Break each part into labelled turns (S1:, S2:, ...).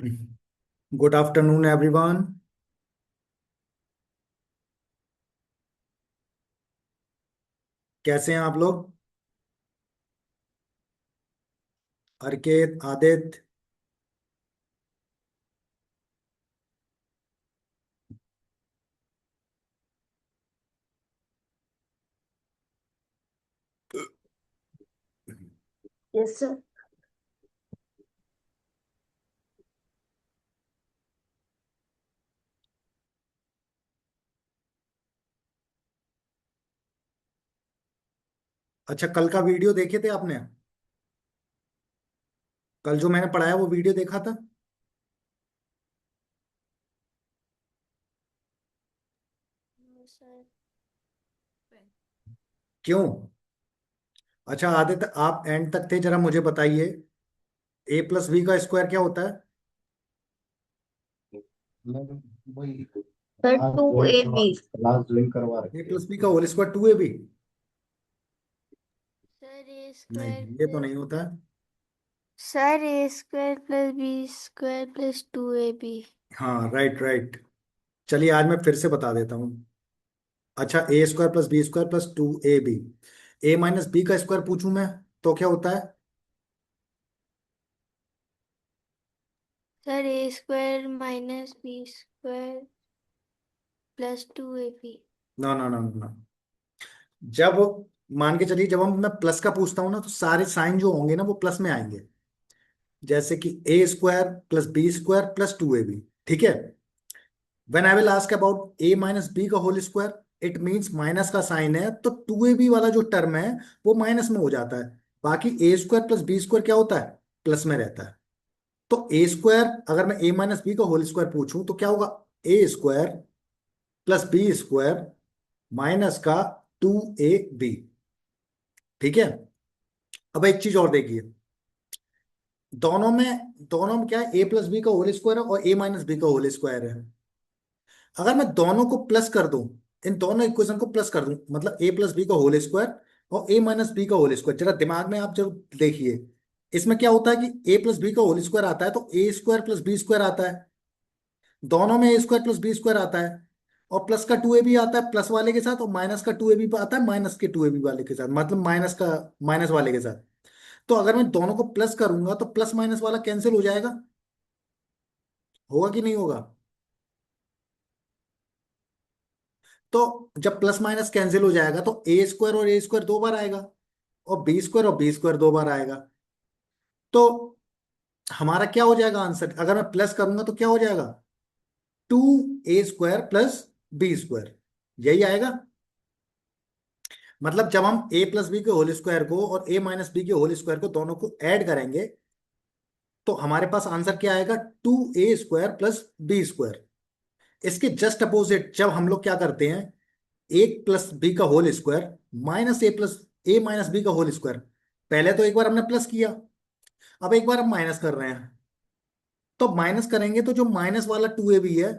S1: Good afternoon everyone. कैसे हैं आप लोग? अर्केत, आदित्य।
S2: Yes sir.
S1: अच्छा, कल का वीडियो देखे थे आपने? कल जो मैंने पढ़ाया वो वीडियो देखा था?
S2: सर
S1: क्यों? अच्छा आदित्य, आप एंड तक थे, जरा मुझे बताइए। ए प्लस बी का स्क्वायर क्या होता है?
S3: मतलब वही
S2: सर
S3: क्लास
S2: टू
S3: ज्वाइन
S2: ए
S3: करवा
S2: बी।
S3: क्लास ज्वाइन करवा
S1: ए
S3: रखी है
S1: प्लस बी का
S3: उसने।
S1: Whole square two A B?
S2: Sir A
S1: नहीं,
S2: स्क्वायर
S1: ये तो
S2: प्लस
S1: नहीं होता।
S2: Sir A square plus B square plus two A B.
S1: हाँ, राइट राइट। चलिए आज मैं फिर से बता देता हूँ। अच्छा, A square plus B square plus two A B. A minus B का स्क्वायर पूछूं मैं तो क्या होता है?
S2: Sir A square minus B square plus two A B.
S1: ना ना ना ना। जब मान के चलिए, जब हम मैं प्लस का पूछता हूँ ना, तो सारे साइन जो होंगे ना वो प्लस में आएंगे। जैसे कि A square plus B square plus two A B. ठीक है। When I will ask about A minus B का whole square, it means minus का साइन है तो टू ए बी वाला जो टर्म है वो माइनस में हो जाता है। बाकी ए स्क्वायर प्लस बी स्क्वायर क्या होता है? प्लस में रहता है। तो ए स्क्वायर, अगर मैं ए माइनस बी का होल स्क्वायर पूछूं तो क्या होगा? A square plus B square minus का टू ए बी। ठीक है। अब एक चीज और देखिए। दोनों में क्या है? ए प्लस बी का होल स्क्वायर है और ए माइनस बी का होल स्क्वायर है। अगर मैं दोनों को प्लस कर दूं, इन दोनों इक्वेशन को प्लस कर दूं, मतलब ए प्लस बी का होल स्क्वायर और ए माइनस बी का होल स्क्वायर, जरा दिमाग में आप जब देखिए, इसमें क्या होता है कि ए प्लस बी का होल स्क्वायर आता है तो A square plus B square आता है। दोनों में ए स्क्वायर प्लस बी स्क्वायर आता है। और प्लस का टू ए बी आता है प्लस वाले के साथ, और माइनस का टू ए बी आता है माइनस के टू ए बी वाले के साथ, मतलब माइनस का माइनस वाले के साथ। तो अगर मैं दोनों को प्लस करूंगा तो प्लस माइनस वाला कैंसिल हो जाएगा। होगा कि नहीं होगा? तो जब प्लस माइनस कैंसिल हो जाएगा तो ए स्क्वायर और ए स्क्वायर दो बार आएगा, और बी स्क्वायर और बी स्क्वायर दो बार आएगा। तो हमारा क्या हो जाएगा आंसर? अगर मैं प्लस करूंगा तो क्या हो जाएगा? Two A square plus B square, यही आएगा। मतलब जब हम ए प्लस बी के होल स्क्वायर को और ए माइनस बी के होल स्क्वायर को दोनों को ऐड करेंगे तो हमारे पास आंसर क्या आएगा? Two A square plus B square. इसके जस्ट अपोजिट जब हम लोग क्या करते हैं, एक प्लस बी का whole square minus A minus B का होल स्क्वायर। पहले तो एक बार हमने प्लस किया, अब एक बार हम माइनस कर रहे हैं। तो माइनस करेंगे तो जो माइनस वाला टू ए बी है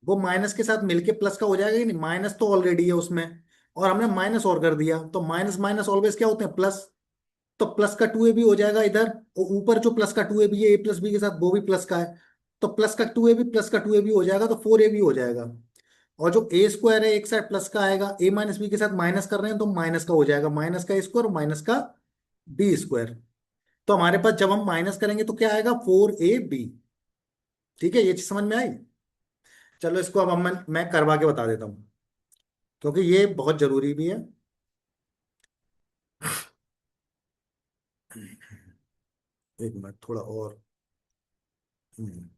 S1: वो माइनस के साथ मिलके प्लस का हो जाएगा कि नहीं? माइनस तो ऑलरेडी है उसमें, और हमने माइनस और कर दिया, तो माइनस माइनस ऑलवेज क्या होते हैं? प्लस। तो प्लस का टू ए बी हो जाएगा इधर, और ऊपर जो प्लस का टू ए बी है ए प्लस बी के साथ वो भी प्लस का है। तो प्लस का टू ए बी प्लस का टू ए बी हो जाएगा तो फोर ए बी हो जाएगा। और जो ए स्क्वायर है एक साइड प्लस का आएगा, ए माइनस बी के साथ माइनस कर रहे हैं तो माइनस का हो जाएगा, माइनस का स्क्वायर और माइनस का बी स्क्वायर। तो हमारे पास जब हम माइनस करेंगे तो क्या आएगा? Four A B. ठीक है, ये चीज समझ में आई? चलो इसको अब मैं करवा के बता देता हूँ, क्योंकि ये बहुत जरूरी भी है। एक मिनट, थोड़ा और। हम्म।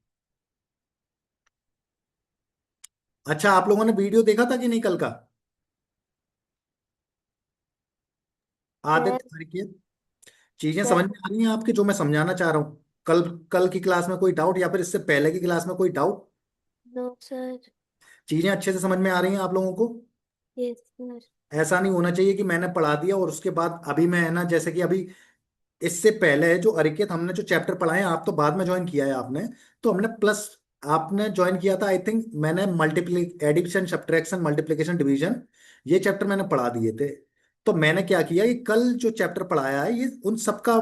S1: अच्छा, आप लोगों ने वीडियो देखा था कि नहीं कल का?
S2: यस
S1: आदित्य करके चीजें
S2: सर।
S1: समझ में आ रही हैं आपके जो मैं समझाना चाह रहा हूँ? कल कल की क्लास में कोई डाउट, या फिर इससे पहले की क्लास में कोई डाउट?
S2: No sir.
S1: चीजें अच्छे से समझ में आ रही हैं आप लोगों को?
S2: Yes sir.
S1: ऐसा नहीं होना चाहिए कि मैंने पढ़ा दिया और उसके बाद अभी मैं, है ना, जैसे कि अभी इससे पहले जो अरिकेत हमने जो चैप्टर पढ़ाए हैं, आप तो बाद में ज्वाइन किया है आपने, तो हमने प्लस, आपने ज्वाइन किया था आई थिंक, मैंने multiply addition subtraction multiplication division, ये चैप्टर मैंने पढ़ा दिए थे। तो मैंने क्या किया कि कल जो चैप्टर पढ़ाया है ये उन सबका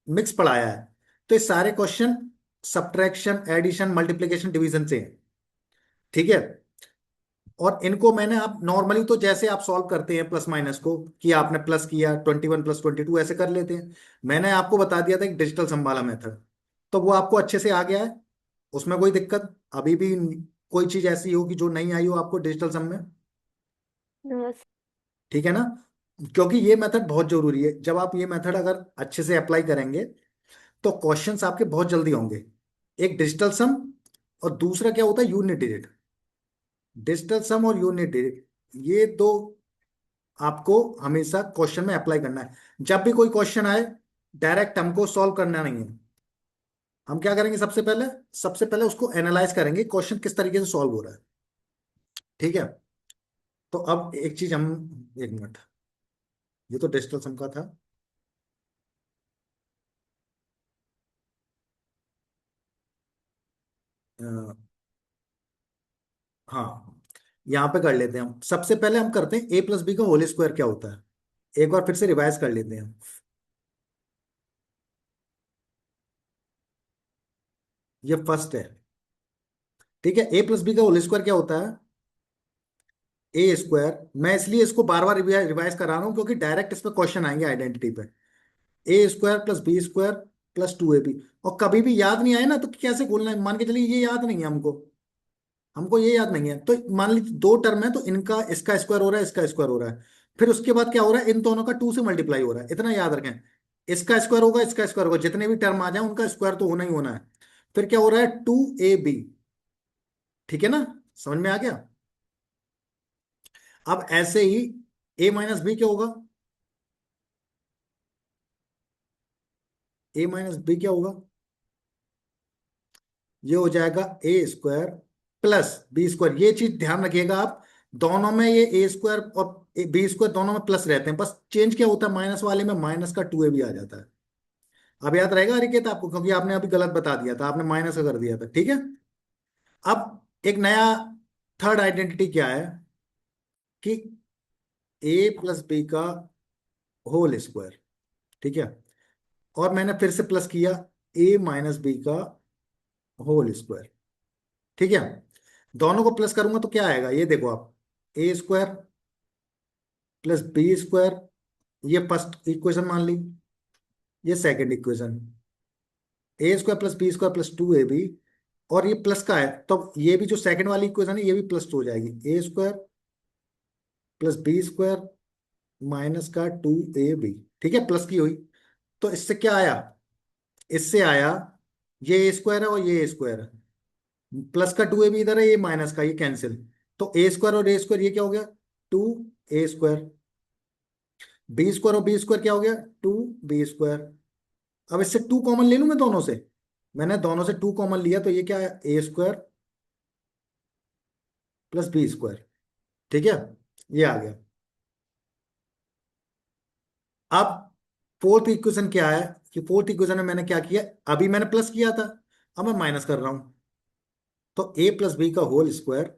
S1: मिक्स पढ़ाया है। तो ये सारे question subtraction, addition, multiplication, division से हैं। ठीक है। और इनको मैंने, आप नॉर्मली तो जैसे आप सॉल्व करते हैं प्लस माइनस को, कि आपने प्लस किया 21 प्लस 22 ऐसे कर लेते हैं। मैंने आपको बता दिया था एक डिजिटल सम वाला मेथड, तो वो आपको अच्छे से आ गया है, उसमें कोई दिक्कत अभी भी कोई चीज ऐसी होगी जो नहीं आई हो आपको डिजिटल सम में?
S2: नमस्ते।
S1: ठीक है ना? क्योंकि ये मेथड बहुत जरूरी है, जब आप ये मेथड अगर अच्छे से अप्लाई करेंगे तो क्वेश्चंस आपके बहुत जल्दी होंगे। एक डिजिटल सम, और दूसरा क्या होता है, यूनिट डिजिट। डिजिटल सम और यूनिट डिजिट, ये दो आपको हमेशा क्वेश्चन में अप्लाई करना है। जब भी कोई क्वेश्चन आए, डायरेक्ट हमको सॉल्व करना नहीं है। हम क्या करेंगे, सबसे पहले उसको एनालाइज करेंगे, क्वेश्चन किस तरीके से सॉल्व हो रहा है। ठीक है। तो अब एक चीज हम, एक मिनट, ये तो डिजिटल सम का था। अ, हाँ, यहाँ पे कर लेते हैं हम। सबसे पहले हम करते हैं ए प्लस बी का होल स्क्वायर क्या होता है, एक बार फिर से रिवाइज कर लेते हैं। ये फर्स्ट है। ठीक है, ए प्लस बी का होल स्क्वायर क्या होता है, ए स्क्वायर। मैं इसलिए इसको बार बार रिवाइज करा रहा हूँ क्योंकि डायरेक्ट इस पे क्वेश्चन आएंगे आइडेंटिटी पे। A square plus B square plus 2ab। और कभी भी याद नहीं आए ना तो कैसे खोलना है, मान के चलिए ये याद नहीं है हमको, हमको ये याद नहीं है, तो मान लीजिए दो टर्म है, तो इनका, इसका स्क्वायर हो रहा है, इसका स्क्वायर हो रहा है, फिर उसके बाद क्या हो रहा है, इन दोनों का 2 से मल्टीप्लाई हो रहा है, इतना याद रखें। इसका स्क्वायर होगा, इसका स्क्वायर होगा, जितने भी टर्म आ जाए उनका स्क्वायर तो होना ही होना है। फिर क्या हो रहा है, 2ab। ठीक है ना? समझ में आ गया? अब ऐसे ही a माइनस बी क्या होगा, a माइनस बी क्या होगा, ये हो जाएगा A square plus B square. ये चीज ध्यान रखिएगा आप, दोनों में ये ए स्क्वायर और बी स्क्वायर दोनों में प्लस रहते हैं, बस चेंज क्या होता है, माइनस वाले में माइनस का 2ab आ जाता है। अब याद रहेगा अरिकेत आपको, क्योंकि आपने अभी गलत बता दिया था, आपने माइनस का कर दिया था। ठीक है। अब एक नया थर्ड आइडेंटिटी क्या है, कि ए प्लस बी का होल स्क्वायर। ठीक है। और मैंने फिर से प्लस किया ए माइनस बी का होल स्क्वायर। ठीक है। दोनों को प्लस करूंगा तो क्या आएगा, ये देखो आप, A square plus B square, ये फर्स्ट इक्वेशन मान ली, ये second equation, A square plus B square plus 2ab। और ये प्लस का है, तो ये भी जो सेकंड वाली इक्वेशन है ये भी प्लस हो जाएगी, A square plus B square minus का 2ab। ठीक है, प्लस की हुई। तो इससे क्या आया, इससे आया, ये ए स्क्वायर है और ये ए स्क्वायर है, प्लस का 2ab इधर है, ये माइनस का, ये कैंसिल। तो ए स्क्वायर और ए स्क्वायर ये क्या हो गया, 2a स्क्वायर। बी स्क्वायर और बी स्क्वायर क्या हो गया, 2b स्क्वायर। अब इससे 2 कॉमन ले लूं मैं दोनों से, मैंने दोनों से 2 कॉमन लिया, तो ये क्या है, A square plus B square. ठीक है, ये आ गया। अब फोर्थ इक्वेशन क्या है, कि फोर्थ इक्वेशन में मैंने क्या किया, अभी मैंने प्लस किया था, अब मैं माइनस कर रहा हूं। तो ए प्लस बी का whole square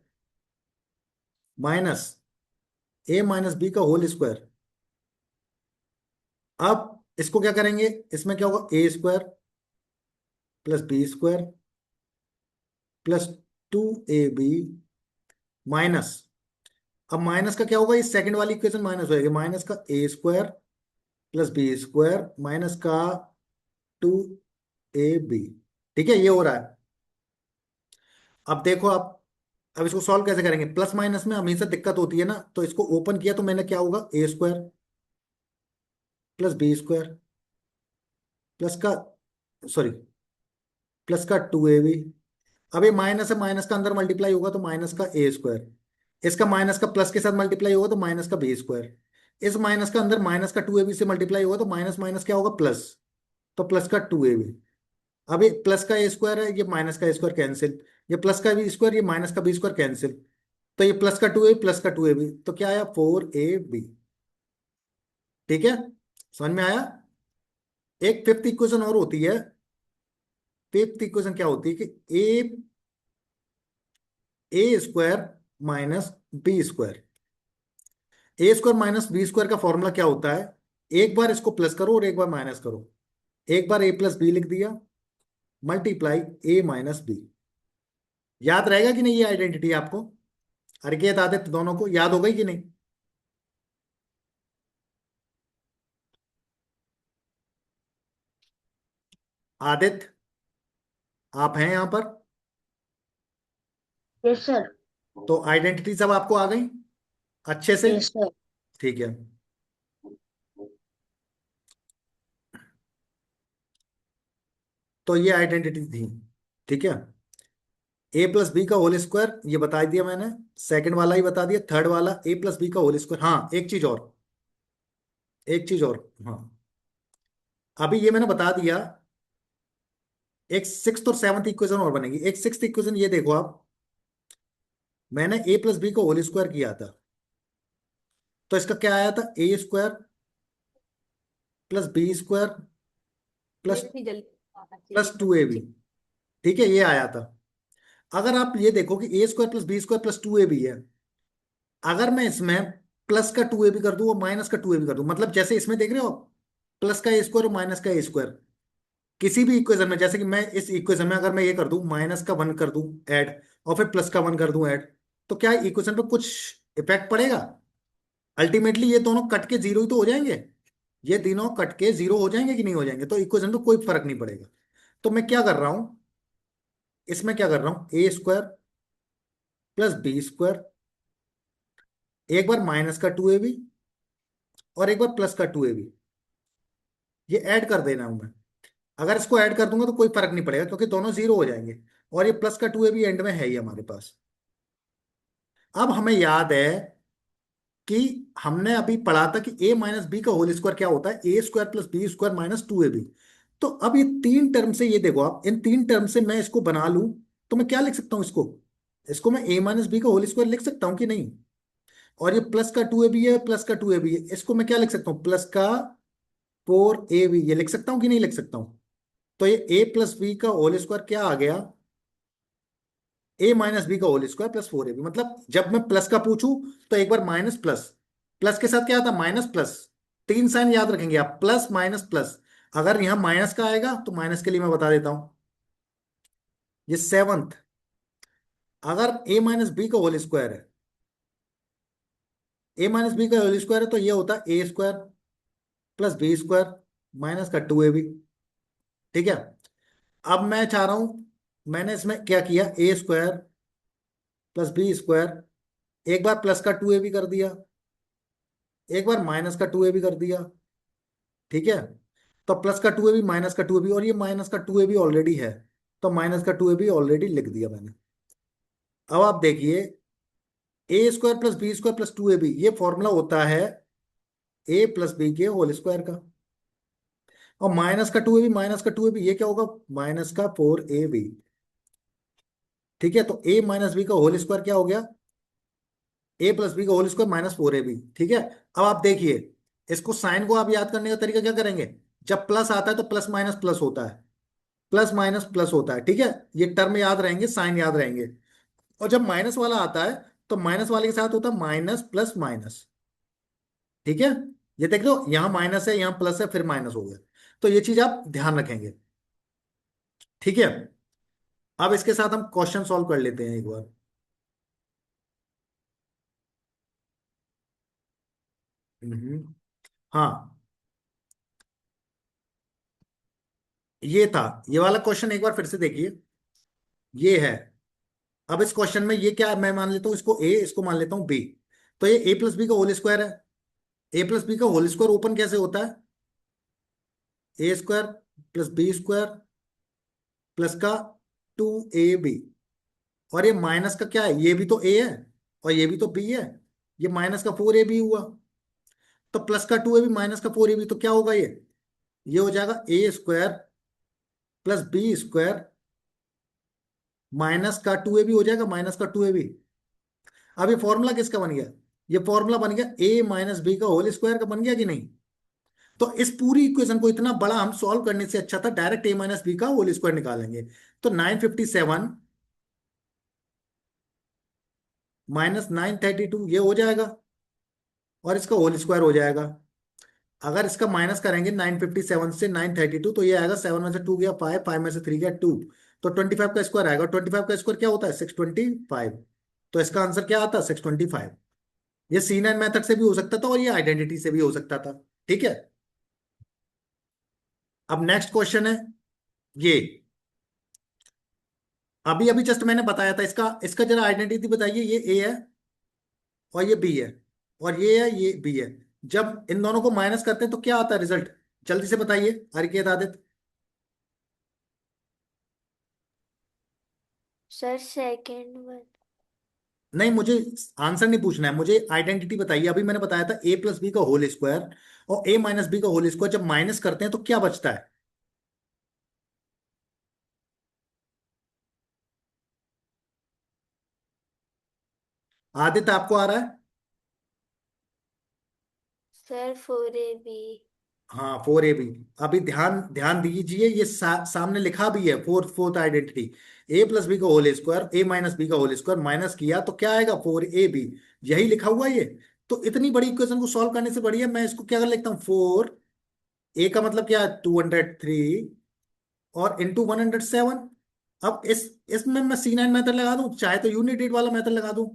S1: minus A minus B का होल स्क्वायर। अब इसको क्या करेंगे, इसमें क्या होगा, A square plus B square plus 2ab minus, अब माइनस का क्या होगा, इस सेकंड वाली इक्वेशन माइनस हो जाएगी, माइनस का A square plus B square minus का 2ab। ठीक है, ये हो रहा है। अब देखो आप, अब इसको सॉल्व कैसे करेंगे, प्लस माइनस में हमेशा दिक्कत होती है ना, तो इसको ओपन किया तो मैंने, क्या होगा, A square plus B square plus का, सॉरी, प्लस का 2ab। अब ये माइनस है, माइनस का अंदर मल्टीप्लाई होगा तो माइनस का ए स्क्वायर, इसका माइनस का प्लस के साथ मल्टीप्लाई होगा तो माइनस का बी स्क्वायर, इस माइनस का अंदर माइनस का 2ab से मल्टीप्लाई होगा तो माइनस माइनस क्या होगा, प्लस, तो प्लस का 2ab। अब ये प्लस का ए स्क्वायर है, ये माइनस का ए स्क्वायर कैंसिल, ये प्लस का बी स्क्वायर, ये माइनस का बी स्क्वायर कैंसिल, तो ये प्लस का 2ab प्लस का 2ab, तो क्या आया, 4ab। ठीक है, समझ में आया? एक फिफ्थ इक्वेशन और होती है। फिफ्थ इक्वेशन क्या होती है, कि A square minus B square. A square minus B square का फॉर्मूला क्या होता है, एक बार इसको प्लस करो और एक बार माइनस करो। एक बार ए प्लस बी लिख दिया, मल्टीप्लाई ए माइनस बी। याद रहेगा कि नहीं ये आइडेंटिटी आपको? अनिकेत आदित्य दोनों को याद हो गई कि नहीं? आदित्य, आप हैं यहां पर?
S4: Yes sir.
S1: तो आइडेंटिटी सब आपको आ गई अच्छे से?
S4: Yes sir.
S1: ठीक है। तो ये आइडेंटिटी थी, ठीक है। ए प्लस बी का होल स्क्वायर ये बता दिया मैंने, सेकंड वाला ही बता दिया, थर्ड वाला ए प्लस बी का होल स्क्वायर। हाँ, एक चीज और, एक चीज और, हाँ, अभी ये मैंने बता दिया। एक सिक्स्थ और सेवंथ इक्वेशन और बनेगी। एक सिक्स्थ इक्वेशन ये देखो आप, मैंने ए प्लस बी का होल स्क्वायर किया था, तो इसका क्या आया था? A square plus B square plus plus two A B. ठीक है, ये आया था। अगर आप ये देखो कि A square plus B square plus two A B है, अगर मैं इसमें प्लस का टू ए बी कर दूं और माइनस का टू ए बी कर दूं, मतलब जैसे इसमें देख रहे हो आप, प्लस का ए स्क्वायर और माइनस का ए स्क्वायर, किसी भी इक्वेशन में, जैसे कि मैं इस इक्वेशन में अगर मैं ये कर दूं माइनस का वन कर दूं ऐड, और फिर प्लस का वन कर दूं ऐड, तो क्या इक्वेशन पे कुछ इफेक्ट पड़ेगा? अल्टीमेटली ये दोनों कट के जीरो ही तो हो जाएंगे। ये तीनों कट के जीरो हो जाएंगे कि नहीं हो जाएंगे? तो इक्वेशन पे कोई फर्क नहीं पड़ेगा। तो मैं क्या कर रहा हूं, इसमें क्या कर रहा हूं, ए स्क्वायर प्लस बी स्क्वायर, एक बार माइनस का टू ए बी और एक बार प्लस का टू ए बी, ये ऐड कर देना हूं मैं। अगर इसको ऐड कर दूंगा तो कोई फर्क नहीं पड़ेगा, क्योंकि दोनों जीरो हो जाएंगे, और ये प्लस का टू ए बी एंड में है ही हमारे पास। अब हमें याद है कि हमने अभी पढ़ा था कि ए माइनस बी का होल स्क्वायर क्या होता है, A square plus B square minus two A B. तो अब ये तीन टर्म से, ये देखो आप, इन तीन टर्म से मैं इसको बना लूं, तो मैं क्या लिख सकता हूं इसको? इसको मैं ए माइनस बी का होल स्क्वायर लिख सकता हूं कि नहीं? और ये प्लस का टू ए बी है, प्लस का टू ए बी है, इसको मैं क्या लिख सकता हूँ, प्लस का फोर ए बी, ये लिख सकता हूँ कि नहीं लिख सकता हूँ? तो ये ए प्लस बी का होल स्क्वायर क्या आ गया, ए माइनस बी का whole square plus four A B. मतलब जब मैं प्लस का पूछूं तो एक बार माइनस प्लस, प्लस के साथ क्या आता, माइनस प्लस, तीन साइन याद रखेंगे आप, प्लस माइनस प्लस। अगर यहां माइनस का आएगा तो माइनस के लिए मैं बता देता हूं, ये सेवंथ, अगर ए माइनस बी का होल स्क्वायर है, ए माइनस बी का होल स्क्वायर है, तो ये होता है A square plus B square minus का टू ए बी। ठीक है। अब मैं चाह रहा हूं, मैंने इसमें क्या किया, ए स्क्वायर प्लस बी स्क्वायर, एक बार प्लस का टू ए बी कर दिया, एक बार माइनस का टू ए बी कर दिया। ठीक है। तो प्लस का टू ए बी माइनस का टू ए बी, और ये माइनस का टू ए बी ऑलरेडी है, तो माइनस का टू ए बी ऑलरेडी लिख दिया मैंने। अब आप देखिए, A square plus B square plus two A B, ये फॉर्मूला होता है ए प्लस बी के होल स्क्वायर का। और माइनस का टू ए बी, माइनस का टू ए बी, ये क्या होगा, माइनस का फोर ए बी। ठीक है। तो ए माइनस बी का होल स्क्वायर क्या हो गया, ए प्लस बी का whole square minus four A B. ठीक है। अब आप देखिए, इसको साइन को आप याद करने का तरीका क्या करेंगे, जब प्लस आता है तो प्लस माइनस प्लस होता है, प्लस माइनस प्लस होता है। ठीक है, ये टर्म याद रहेंगे, साइन याद रहेंगे। और जब माइनस वाला आता है तो माइनस वाले के साथ होता है माइनस प्लस माइनस। ठीक है। ये देख लो, यहां माइनस है, यहां प्लस है, फिर माइनस हो गया। तो ये चीज आप ध्यान रखेंगे। ठीक है। अब इसके साथ हम क्वेश्चन सॉल्व कर लेते हैं एक बार। हाँ, ये था, ये वाला क्वेश्चन एक बार फिर से देखिए, ये है। अब इस क्वेश्चन में ये क्या है, मैं मान लेता हूं इसको ए, इसको मान लेता हूं बी। तो ये ए प्लस बी का होल स्क्वायर है। ए प्लस बी का होल स्क्वायर ओपन कैसे होता है, A square plus B square plus का टू ए बी। और ये माइनस का क्या है, ये भी तो ए है और ये भी तो बी है, ये माइनस का फोर ए बी हुआ। तो प्लस का टू ए बी माइनस का फोर ए बी, तो क्या होगा ये हो जाएगा A square plus B square minus का टू ए बी हो जाएगा, माइनस का टू ए बी। अब ये फॉर्मूला किसका बन गया, ये फॉर्मूला बन गया ए माइनस बी का होल स्क्वायर का, बन गया कि नहीं? तो इस पूरी इक्वेशन को इतना बड़ा हम सॉल्व करने से अच्छा था डायरेक्ट ए माइनस बी का होल स्क्वायर निकालेंगे। तो 957 माइनस 932 ये हो जाएगा, और इसका होल स्क्वायर हो जाएगा। अगर इसका माइनस करेंगे 957 से 932, तो ये आएगा 7 में से 2 गया 5, 5 में से 3 गया 2, तो 25 का स्क्वायर आएगा। 25 का स्क्वायर क्या होता है? 625। तो इसका आंसर क्या आता है? 625। ये C9 मेथड से भी हो सकता था और ये आइडेंटिटी से भी हो सकता था। ठीक है, अब नेक्स्ट क्वेश्चन है ये। अभी अभी जस्ट मैंने बताया था, इसका इसका जरा आइडेंटिटी बताइए। ये ए है और ये बी है, और ये है ये बी है। जब इन दोनों को माइनस करते हैं तो क्या आता है रिजल्ट? जल्दी से बताइए Hariket Aditya.
S2: Sir second one.
S1: नहीं, मुझे आंसर नहीं पूछना है, मुझे आइडेंटिटी बताइए। अभी मैंने बताया था A+B का होल स्क्वायर और A-B का होल स्क्वायर जब माइनस करते हैं तो क्या बचता है? आदित्य आपको आ रहा है?
S2: Sir 4AB।
S1: हाँ, 4AB। अभी ध्यान ध्यान दीजिए, ये सामने लिखा भी है, फोर्थ फोर्थ आइडेंटिटी। A+B का होल स्क्वायर, A-B का होल स्क्वायर माइनस किया तो क्या आएगा? 4AB। यही लिखा हुआ है ये। तो इतनी बड़ी इक्वेशन को सॉल्व करने से बढ़िया मैं इसको क्या कर लिखता हूँ, 4A का मतलब क्या है? 203 और इंटू 107। अब इस इसमें मैं C9 मेथड लगा दूं, चाहे तो यूनिटेड वाला मेथड लगा दूं।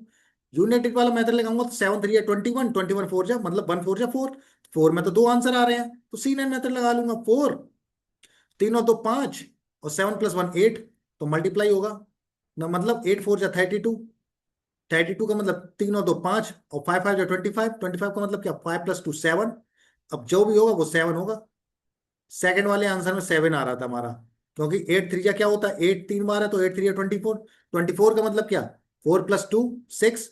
S1: यूनिटेड वाला मेथड लगाऊंगा तो 7 3 21, 21 4 जा मतलब 1 4 जा 4। 4 में तो दो आंसर आ रहे हैं, तो C9 मेथड लगा लूंगा। 4, 3 और 2 5, और 7 + 1 8, तो मल्टीप्लाई होगा ना, मतलब 8 4 जा 32। 32 का मतलब 3 और 2 5, और 5 5 जा 25। 25 का मतलब क्या? 5 + 2 7। अब जो भी होगा वो 7 होगा। सेकंड वाले आंसर में 7 आ रहा था हमारा, क्योंकि 8 3 क्या होता है? 8 3 बार है तो 8 3 24। 24 का मतलब क्या? 4 + 2 6,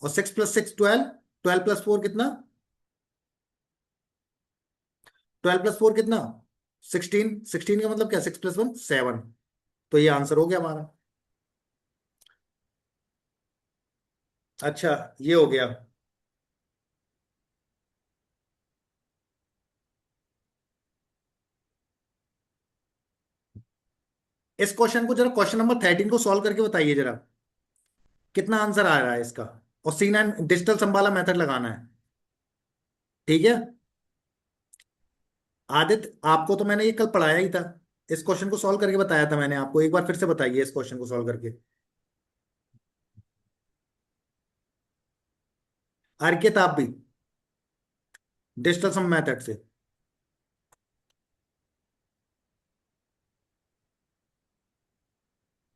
S1: और 6 + 6 12। 12 + 4 कितना? 12 + 4 कितना? 16। 16 का मतलब क्या? 6 + 1 7। तो ये आंसर हो गया हमारा। अच्छा, ये हो गया। इस क्वेश्चन को जरा, क्वेश्चन नंबर 13 को सॉल्व करके बताइए जरा, कितना आंसर आ रहा है इसका। और C9 डिजिटल संबाला मेथड लगाना है। ठीक है, आदित्य आपको तो मैंने ये कल पढ़ाया ही था। इस क्वेश्चन को सॉल्व करके बताया था मैंने आपको, एक बार फिर से बताइए इस क्वेश्चन को सॉल्व करके। अर्कित आप भी डिजिटल सम मेथड से।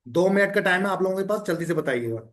S1: 2 मिनट का टाइम है आप लोगों के पास, जल्दी से बताइएगा।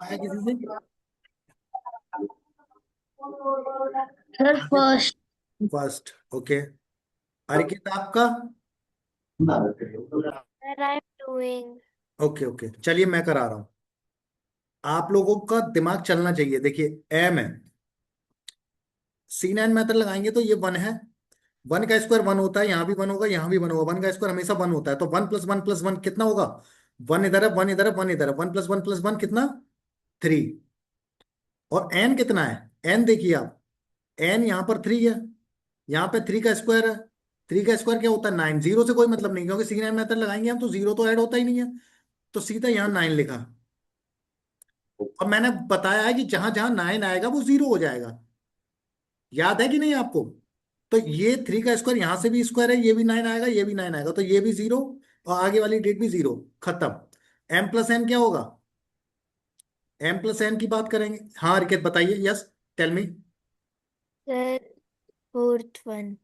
S1: आया किसी से?
S2: Sir first.
S1: First, okay. Arkit आपका?
S2: Sir I am doing.
S1: Okay okay, चलिए मैं करा रहा हूं। आप लोगों का दिमाग चलना चाहिए। देखिए, एम है, C9 मेथड लगाएंगे तो ये 1 है। 1 का स्क्वायर 1 होता है, यहां भी 1 होगा, यहां भी 1 होगा। 1 का स्क्वायर हमेशा 1 होता है, तो 1 + 1 + 1 कितना होगा? 1 इधर है, 1 इधर है, 1 इधर है। 1 + 1 + 1 कितना? 3। और एन कितना है? एन देखिए आप, एन यहाँ पर 3 है, यहाँ पे 3 का स्क्वायर है। 3 का स्क्वायर क्या होता है? 9। जीरो से कोई मतलब नहीं, क्योंकि C9 मेथड लगाएंगे हम तो जीरो तो ऐड होता ही नहीं है, तो सीधा यहाँ 9 लिखा। और मैंने बताया है कि जहां जहां 9 आएगा वो जीरो हो जाएगा। याद है कि नहीं आपको? तो ये 3 का स्क्वायर यहां से भी स्क्वायर है, ये भी 9 आएगा, ये भी 9 आएगा, तो ये भी जीरो, और आगे वाली डेट भी जीरो। खत्म। M + N क्या होगा? एम प्लस एन की बात करेंगे। हाँ रिकेत बताइए, yes tell me.
S2: Sir fourth one.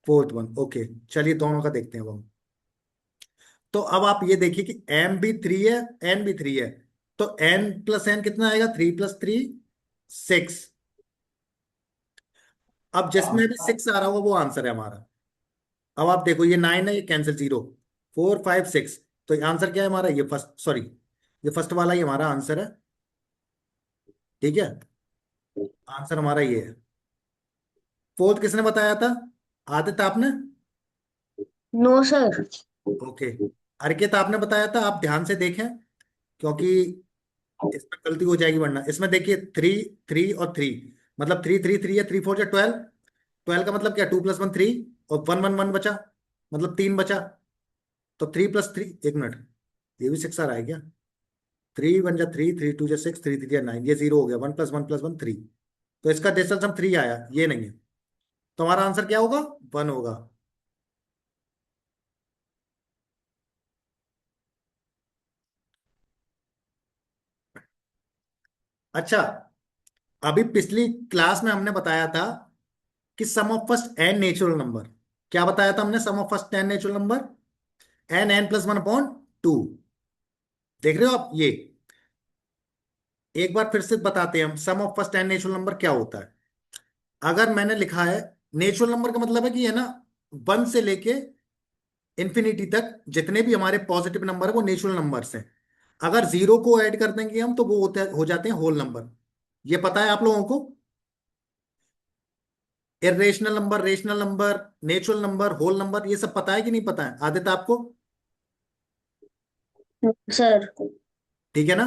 S1: Fourth one, okay. चलिए दोनों का देखते हैं अब हम। तो अब आप ये देखिए कि एम भी थ्री है, एन भी थ्री है, तो एन प्लस एन कितना आएगा, 3 + 3 6। अब जिसमें भी 6 आ रहा होगा वो आंसर है हमारा। अब आप देखो ये 9 है, ये कैंसिल, 0 4 5 6, तो ये आंसर क्या है हमारा, ये फर्स्ट, सॉरी ये फर्स्ट वाला ही हमारा आंसर है। ठीक है, आंसर हमारा ये है। फोर्थ किसने बताया था, आदित्य आपने?
S4: No sir.
S1: ओके, अर्पित आपने बताया था, आप ध्यान से देखें क्योंकि इसमें गलती हो जाएगी, वरना इसमें देखिए 3 3 और 3, मतलब 3 3 3 है, 3 4 12, 12 का मतलब क्या, 2 + 1 3, और 1 1 1 बचा, मतलब 3 बचा। तो 3 + 3, एक मिनट, ये भी 6 आ रहा है क्या, 3 1 जा 3, 3 2 जा 6, 3 3 जा 9, ये 0 हो गया, 1 + 1 + 1 3। तो इसका डिस्टेंस हम 3 आया, ये नहीं है, तो हमारा आंसर क्या होगा, 1 होगा। अच्छा, अभी पिछली क्लास में हमने बताया था कि sum of first N natural number, क्या बताया था हमने, sum of first 10 natural number, n n + 1/2। देख रहे हो आप ये, एक बार फिर से बताते हैं हम, सम ऑफ फर्स्ट 10 नेचुरल नंबर क्या होता है। अगर मैंने लिखा है, नेचुरल नंबर का मतलब है कि है ना, 1 से लेके इंफिनिटी तक जितने भी हमारे पॉजिटिव नंबर है वो नेचुरल नंबर्स हैं। अगर 0 को ऐड कर देंगे हम तो वो हो जाते हैं होल नंबर। ये पता है आप लोगों को, irrational number, rational number, natural number, whole number, ये सब पता है कि नहीं पता है आदित्य आपको?
S4: सर।
S1: ठीक है ना।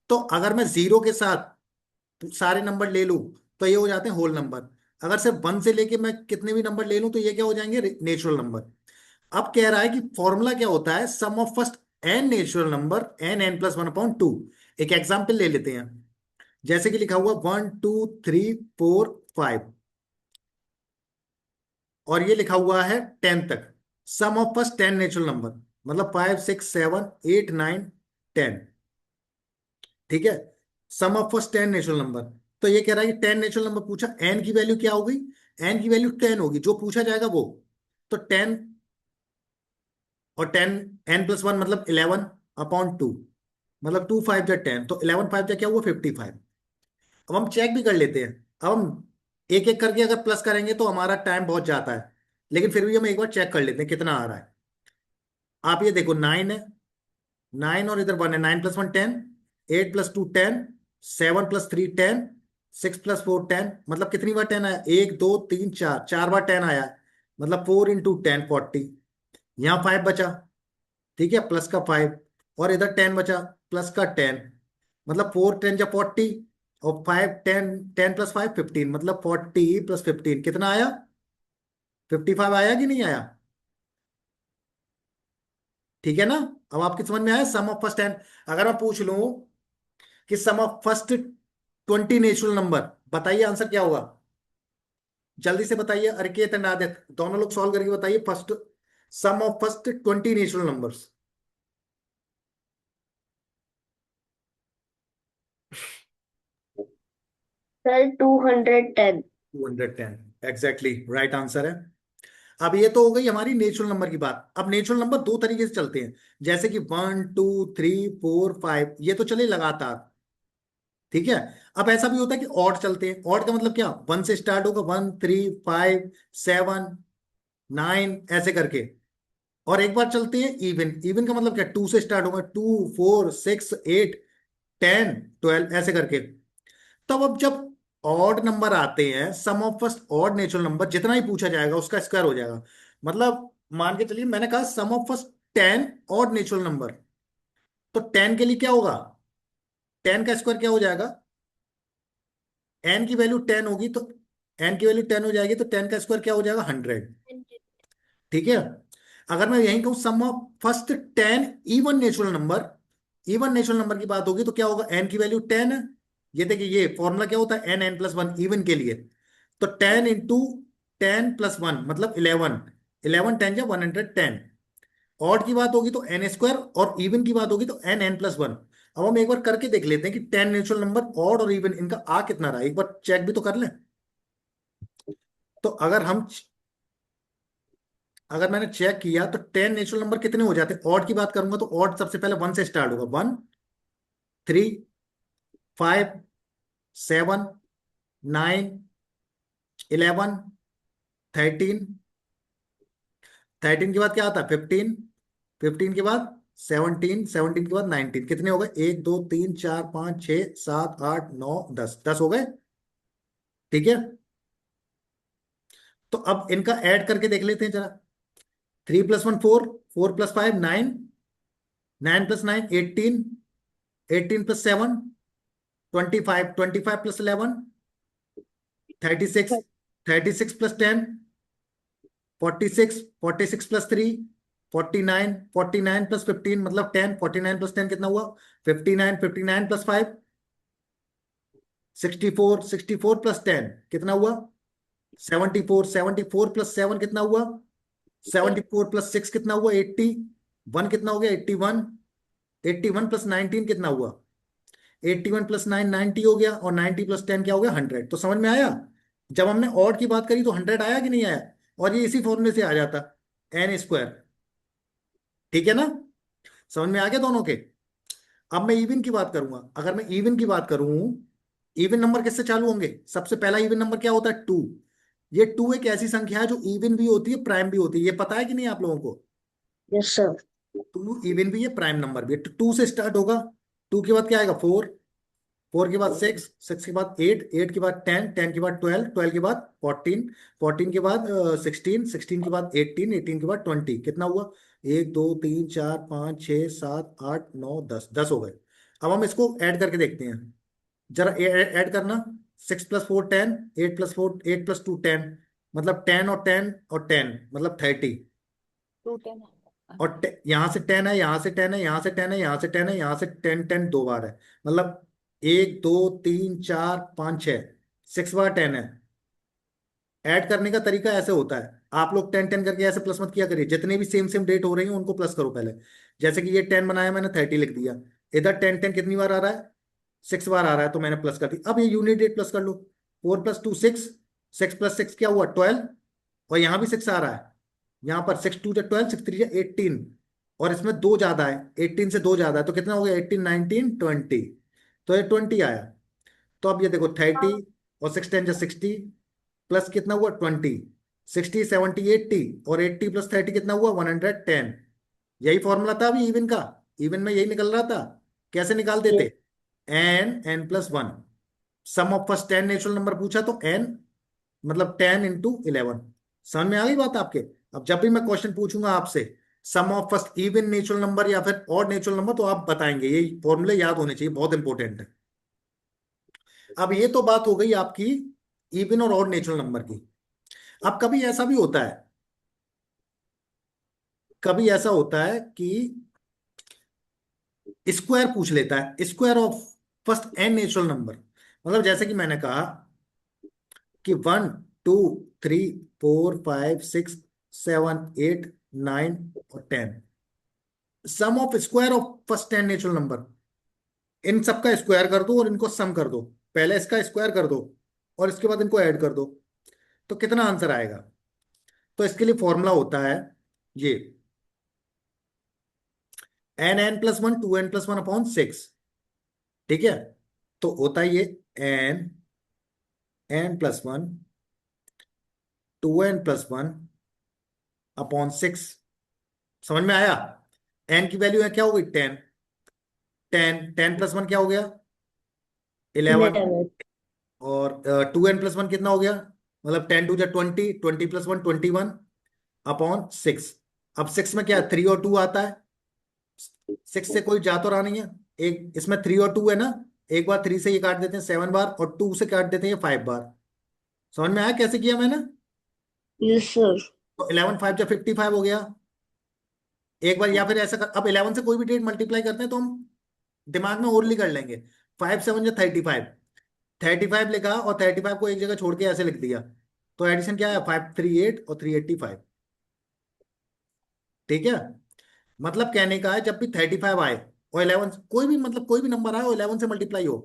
S1: तो अगर मैं 0 के साथ सारे नंबर ले लूं तो ये हो जाते हैं होल नंबर। अगर सिर्फ 1 से लेके मैं कितने भी नंबर ले लूं तो ये क्या हो जाएंगे, नेचुरल नंबर। अब कह रहा है कि फॉर्मूला क्या होता है, sum of first N natural number n n + 1/2। एक एग्जांपल ले लेते हैं, जैसे कि लिखा हुआ 1 2 3 4 5, और ये लिखा हुआ है 10 तक। सम ऑफ फर्स्ट 10 नेचुरल नंबर, मतलब 5 6 7 8 9 10। ठीक है, sum of first 10 natural number. तो ये कह रहा है कि 10 नेचुरल नंबर पूछा, एन की वैल्यू क्या होगी, एन की वैल्यू 10 होगी, जो पूछा जाएगा वो। तो 10 और 10, n + 1 मतलब 11/2, मतलब 2 5 जा 10, तो 11 5 जा क्या हुआ, 55। अब हम चेक भी कर लेते हैं। अब हम एक एक करके अगर प्लस करेंगे तो हमारा टाइम बहुत जाता है, लेकिन फिर भी हम एक बार चेक कर लेते हैं कितना आ रहा है। आप ये देखो 9 है, 9 और इधर 1 है, 9 + 1 10, 8 + 2 10, 7 + 3 10, 6 + 4 10, मतलब कितनी बार 10 आया, 1 2 3 4, 4 बार 10 आया है, मतलब 4 × 10 40। यहाँ 5 बचा, ठीक है, प्लस का 5, और इधर 10 बचा, प्लस का 10, मतलब 4 10 जा 40, और 5 10, 10 + 5 15, मतलब 40 + 15 कितना आया, 55 आया कि नहीं आया? ठीक है ना। अब आपकी समझ में आया सम ऑफ फर्स्ट 10। अगर मैं पूछ लूं कि sum of first 20 natural number, बताइए आंसर क्या होगा, जल्दी से बताइए, अरिकेत एंड आदित्य दोनों लोग सॉल्व करके बताइए, first sum of first 20 natural numbers.
S4: Sir 210।
S1: 210, exactly right answer है। अब ये तो हो गई हमारी नेचुरल नंबर की बात। अब नेचुरल नंबर दो तरीके से चलते हैं, जैसे कि 1 2 3 4 5, ये तो चले लगातार, ठीक है। अब ऐसा भी होता है कि ऑड चलते हैं। ऑड का मतलब क्या, 1 से स्टार्ट होगा, 1 3 5 7 9 ऐसे करके, और एक बार चलते हैं इवन। इवन का मतलब क्या, 2 से स्टार्ट होगा, 2 4 6 8 10 12 ऐसे करके। तब अब जब ऑड नंबर आते हैं, sum of first odd natural number, जितना ही पूछा जाएगा उसका स्क्वायर हो जाएगा। मतलब मान के चलिए मैंने कहा sum of first 10 odd natural number, तो 10 के लिए क्या होगा, 10 का स्क्वायर क्या हो जाएगा, एन की वैल्यू 10 होगी तो एन की वैल्यू 10 हो जाएगी, तो 10 का स्क्वायर क्या हो जाएगा, 100। ठीक है। अगर मैं यही कहूं sum of first 10 even natural number, even natural number की बात होगी तो क्या होगा, एन की वैल्यू 10 है। ये देखिए ये फॉर्मूला क्या होता है, n n + 1 इवन के लिए। तो 10 × 10 + 1 मतलब 11, 11 10 जा 110। ऑड की बात होगी तो n स्क्वायर, और इवन की बात होगी तो n n + 1। अब हम एक बार करके देख लेते हैं कि 10 नेचुरल नंबर ऑड और इवन इनका आ कितना रहा है, एक बार चेक भी तो कर लें। तो अगर मैंने चेक किया तो 10 नेचुरल नंबर कितने हो जाते हैं, ऑड की बात करूंगा तो ऑड सबसे पहले 1 से स्टार्ट होगा, 1, 3, 5, 7, 9, 11, 13, 13 के बाद क्या आता है 15, 15 के बाद 17, 17 के बाद 19, कितने हो गए 1 2 3 4 5 6 7 8 9 10, 10 हो गए। ठीक है, तो अब इनका ऐड करके देख लेते हैं जरा। 3 + 1 4, 4 + 5 9, 9 + 9 18, 18 + 7 25, 25 + 11 36, 36 + 10 46, 46 + 3 49, 49 + 15 मतलब 10, 49 + 10 कितना हुआ 59, 59 + 5 64, 64 + 10 कितना हुआ 74, 74 + 7 कितना हुआ 74 + 6 कितना हुआ 80, 1 कितना हो गया 81, 81 + 19 कितना हुआ 81 + 9 90 हो गया, और 90 + 10 क्या हो गया 100। तो समझ में आया, जब हमने ऑड की बात करी तो 100 आया कि नहीं आया, और ये इसी फॉर्मूले से आ जाता n²। ठीक है ना, समझ में आ गया दोनों के। अब मैं इवन की बात करूंगा, अगर मैं इवन की बात करूं, इवन नंबर किससे चालू होंगे, सबसे पहला इवन नंबर क्या होता है 2। ये 2 एक ऐसी संख्या है जो इवन भी होती है प्राइम भी होती है, ये पता है कि नहीं आप लोगों को।
S4: Yes, sir.
S1: 2 इवन भी है प्राइम नंबर भी है, तो 2 से स्टार्ट होगा। 2 के बाद क्या आएगा 4, 4 के बाद 6, 6 के बाद 8, 8 के बाद 10, 10 के बाद 12, 12 के बाद 14, 14 के बाद 16, 16 के बाद 18, 18 के बाद 20, कितना हुआ 1 2 3 4 5 6 7 8 9 10, 10 हो गए। अब हम इसको ऐड करके देखते हैं, जरा ऐड करना। 6 + 4 10, 8 + 4 8 + 2 10, मतलब 10 और 10 और 10 मतलब 30,
S5: 210
S1: और यहाँ से 10 है, यहाँ से 10 है, यहाँ से 10 है, यहाँ से 10 है, यहाँ से 10 10 2 बार है, मतलब 1 2 3 4 5 6, 6 बार 10 है। ऐड करने का तरीका ऐसे होता है, आप लोग 10 10 करके ऐसे प्लस मत किया करिए, जितने भी सेम सेम डेट हो रही है उनको प्लस करो पहले। जैसे कि ये 10 बनाया मैंने 30 लिख दिया, इधर 10 10 कितनी बार आ रहा है 6 बार आ रहा है, तो मैंने प्लस कर दिया। अब ये यूनिट डेट प्लस कर लो, 4 + 2 6, 6 + 6 क्या हुआ 12, और यहाँ भी 6 आ रहा है, यहाँ पर 6 2 12, 6 3 18, और इसमें 2 ज्यादा है, 18 से 2 ज्यादा है, तो कितना हो गया 18 19 20, तो ये 20 आया। तो अब ये देखो 30 और 6 10 60, प्लस कितना हुआ 20, 60 70 80, और 80 + 30 कितना हुआ 110। यही फॉर्मूला था अभी इवन का, इवन में यही निकल रहा था। कैसे निकाल देते,
S4: Yes.
S1: n+1, sum of first 10 natural number पूछा तो n मतलब 10 × 11। समझ में आ गई बात आपके। अब जब भी मैं क्वेश्चन पूछूंगा आपसे sum of first even natural number या फिर ऑड नेचुरल नंबर, तो आप बताएंगे, ये फॉर्मूले याद होने चाहिए, बहुत इंपॉर्टेंट है। अब ये तो बात हो गई आपकी इवन और ऑड नेचुरल नंबर की। अब कभी ऐसा भी होता है, कभी ऐसा होता है कि स्क्वायर पूछ लेता है, square of first n natural number, मतलब जैसे कि मैंने कहा कि 1 2 3 4 5 6 7 8 9 और 10, sum of square of first 10 natural number, इन सबका स्क्वायर कर दो और इनको सम कर दो, पहले इसका स्क्वायर कर दो और इसके बाद इनको ऐड कर दो, तो कितना आंसर आएगा। तो इसके लिए फॉर्मूला होता है ये n+1 2n+1/6। ठीक है, तो होता है ये n+1 2n+1/6। समझ में आया, n की वैल्यू है क्या हो गई 10, 10 10 + 1 क्या हो गया 11,
S4: 11.
S1: और 2n+1 कितना हो गया, मतलब 10 2 20, 20 + 1 21/6। अब 6 में क्या 3 और 2 आता है, 6 से कोई जा तो रहा नहीं है, एक इसमें 3 और 2 है ना, एक बार 3 से ये काट देते हैं 7 बार, और 2 से काट देते हैं ये 5 बार। समझ में आया कैसे किया मैंने।
S4: Yes, sir.
S1: तो 11 5 जा 55 हो गया एक बार, या फिर ऐसा अब 11 से कोई भी डेट मल्टीप्लाई करते हैं तो हम दिमाग में ओरली कर लेंगे, 5 7 जा 35, 35 लिखा और 35 को एक जगह छोड़ के ऐसे लिख दिया, तो एडिशन क्या है 538 और 385। ठीक है, मतलब कहने का है जब भी 35 आए और 11 कोई भी मतलब कोई भी नंबर आए और 11 से मल्टीप्लाई हो,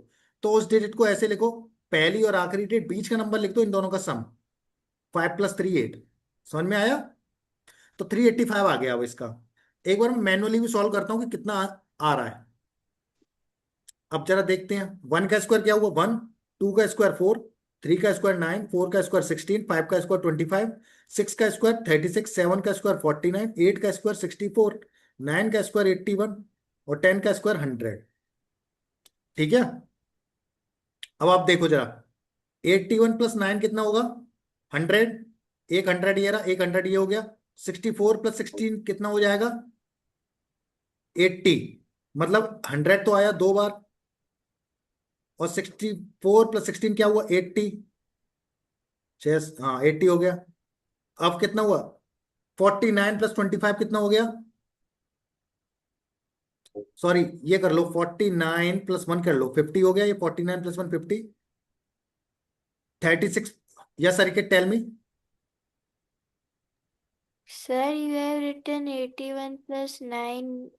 S1: तो उस डिजिट को ऐसे लिखो, पहली और आखिरी डिजिट बीच का नंबर लिख दो, इन दोनों का सम, 5 + 3 8। समझ में आया? तो 385 आ गया अब इसका। एक बार मैं मैनुअली भी सॉल्व करता हूँ कि कितना आ रहा है। अब जरा देखते हैं, 1 का स्क्वायर क्या हुआ 1, 2 का स्क्वायर 4, 3 का स्क्वायर 9, 4 का स्क्वायर 16, 5 का स्क्वायर 25, 6 का स्क्वायर 36, 7 का स्क्वायर 49, 8 का स्क्वायर 64, 9 का स्क्वायर 81 और 10 का स्क्वायर 100। ठीक है, अब आप देखो जरा, 81 + 9 कितना होगा 100, एक 100 ये रहा, एक 100 ये हो गया। 64 + 16 कितना हो जाएगा 80, मतलब 100 तो आया 2 बार, और 64 + 16 क्या हुआ 80, हाँ 80 हो गया। अब कितना हुआ 49 + 25 कितना हो गया, सॉरी ये कर लो, 49 + 1 कर लो 50 हो गया, ये 49 + 1 50, 36। Yes sir, okay tell me.
S2: Sir, you have written 81 plus 900,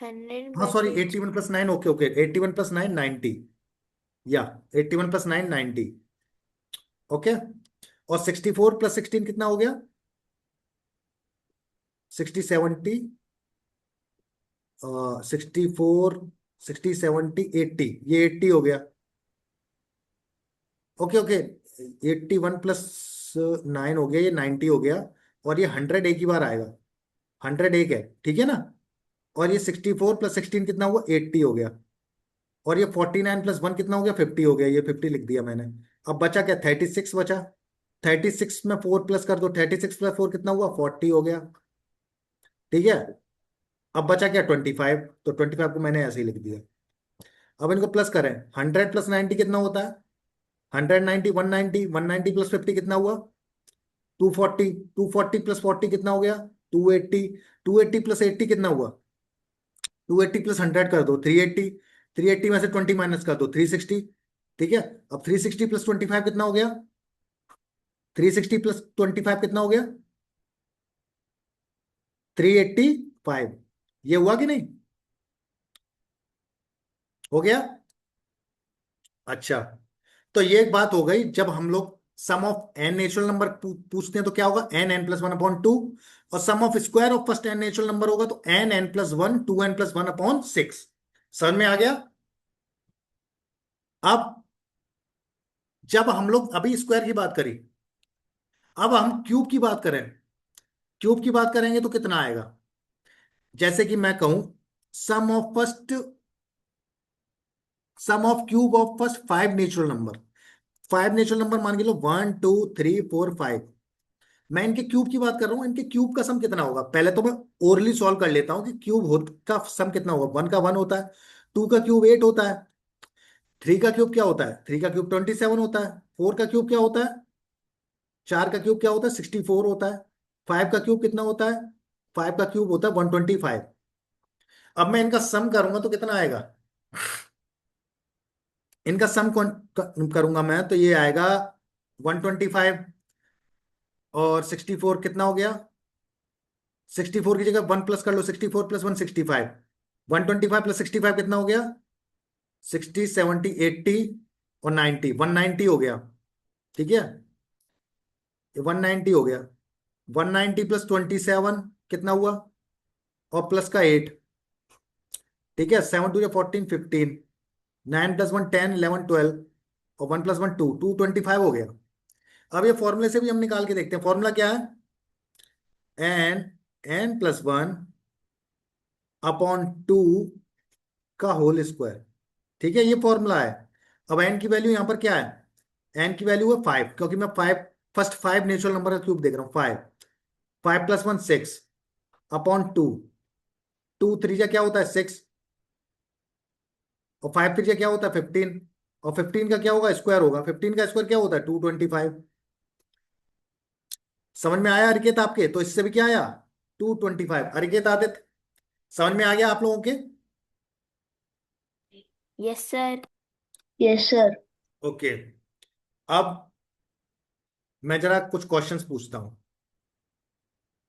S1: हाँ
S2: but
S1: sorry,
S2: it's
S1: 81 + 9, okay okay, 81 + 9 90, या 81 + 9 90, ओके। और 64 + 16 कितना हो गया 60 70, 64, 60 70 80, ये 80 हो गया, ओके ओके। 81 + 9 हो गया, ये 90 हो गया, और ये 100 एक ही बार आएगा, 100 एक है, ठीक है ना। और ये 64 + 16 कितना हुआ 80 हो गया, और ये 49 + 1 कितना हो गया 50 हो गया, ये 50 लिख दिया मैंने। अब बचा क्या 36 बचा, 36 में 4 प्लस कर दो, 36 + 4 कितना हुआ 40 हो गया, ठीक है। अब बचा क्या 25, तो 25 को मैंने ऐसे ही लिख दिया। अब इनको प्लस करें, 100 + 90 कितना होता है 190, 190, 190 + 50 कितना हुआ 240, 240 + 40 कितना हो गया 280, 280 + 80 कितना हुआ 280 + 100 कर दो 380, 380 में से 20 माइनस कर दो 360, ठीक है। अब 360 + 25 कितना हो गया 360 + 25 कितना हो गया 385, ये हुआ कि नहीं, हो गया। अच्छा, तो ये एक बात हो गई, जब हम लोग सम ऑफ एन नेचुरल नंबर पूछते हैं तो क्या होगा n n + 1/2, और sum of square of first N natural number होगा तो n n + 1 2n + 1/6। समझ में आ गया? अब जब हम लोग अभी स्क्वायर की बात करी, अब हम क्यूब की बात करें, क्यूब की बात करेंगे तो कितना आएगा, जैसे कि मैं कहूं sum of first, sum of cube of first 5 natural number, 5 natural number मान के लो 1 2 3 4 5, मैं इनके क्यूब की बात कर रहा हूं, इनके क्यूब का सम कितना होगा, पहले तो मैं ओरली सॉल्व कर लेता हूं कि क्यूब का सम कितना होगा। 1 का 1 होता है, 2 का क्यूब 8 होता है, 3 का क्यूब क्या होता है 3 का क्यूब 27 होता है, 4 का क्यूब क्या होता है 4 का क्यूब क्या होता है 64 होता है, 5 का क्यूब कितना होता है 5 का क्यूब होता है 125। अब मैं इनका सम करूंगा तो कितना आएगा, इनका सम कौन करूंगा मैं तो ये आएगा 125 और 64 कितना हो गया, 64 की जगह 1 प्लस कर लो, 64 + 1 65, 125 + 65 कितना हो गया 60 70 80 और 90, 190 हो गया, ठीक है, ये 190 हो गया। 190 + 27 कितना हुआ, और प्लस का 8, ठीक है, 7 2 14 15, 9 + 1 10 11 12 और 1 + 1 2 225 हो गया। अब ये फॉर्मूले से भी हम निकाल के देखते हैं, फॉर्मूला क्या है n n + 1/2 का होल स्क्वायर, ठीक है, ये फॉर्मूला है। अब n की वैल्यू यहां पर क्या है, n की वैल्यू है 5, क्योंकि मैं 5 फर्स्ट 5 नेचुरल नंबर का क्यूब देख रहा हूं 5, 5 + 1 6/2, 2 3 क्या होता है 6, और 5 3 क्या होता है 15, और 15 का क्या होगा स्क्वायर होगा, 15 का स्क्वायर क्या होता है 225। समझ में आया अरिकेत आपके, तो इससे भी क्या आया 225, अरिकेत आदित्य समझ में आ गया आप लोगों के?
S2: yes, sir.
S4: Yes, sir.
S1: Okay, अब मैं जरा कुछ क्वेश्चंस पूछता हूं,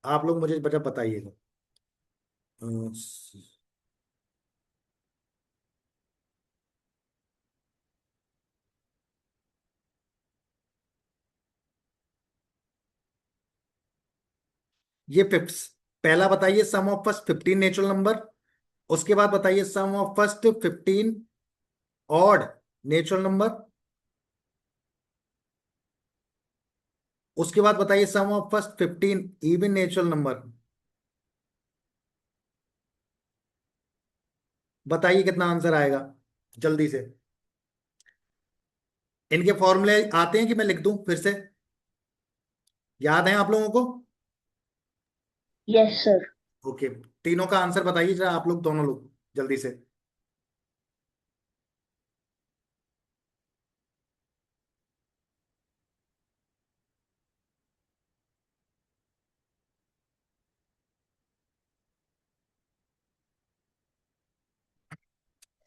S1: आप लोग मुझे बता बताइएगा। ये फिफ्थ, पहला बताइए sum of first 15 natural number, उसके बाद बताइए sum of first 15 odd natural number, उसके बाद बताइए sum of first 15 even natural number. बताइए कितना आंसर आएगा जल्दी से। इनके फॉर्मूले आते हैं कि मैं लिख दूं फिर से, याद है आप लोगों को?
S4: Yes, sir.
S1: ओके, तीनों का आंसर बताइए जरा आप लोग, दोनों लोग जल्दी से।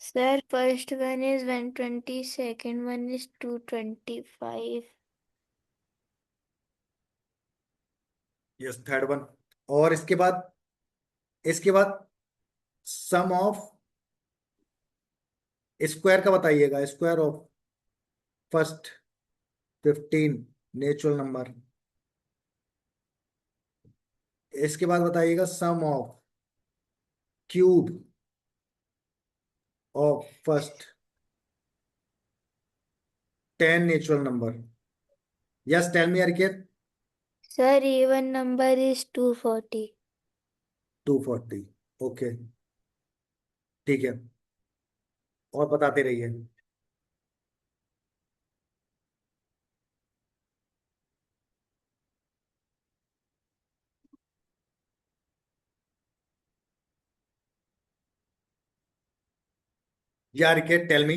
S2: Sir, first one is 120, second one is 225.
S1: यस, थर्ड वन। और इसके बाद सम ऑफ स्क्वायर का बताइएगा, square of first 15 natural number. इसके बाद बताइएगा sum of cube of first 10 natural number. Yes, tell me Ariket.
S2: Sir, even number is 240.
S1: 240। Okay, ठीक है, और बताते रहिए। या Ariket, tell me.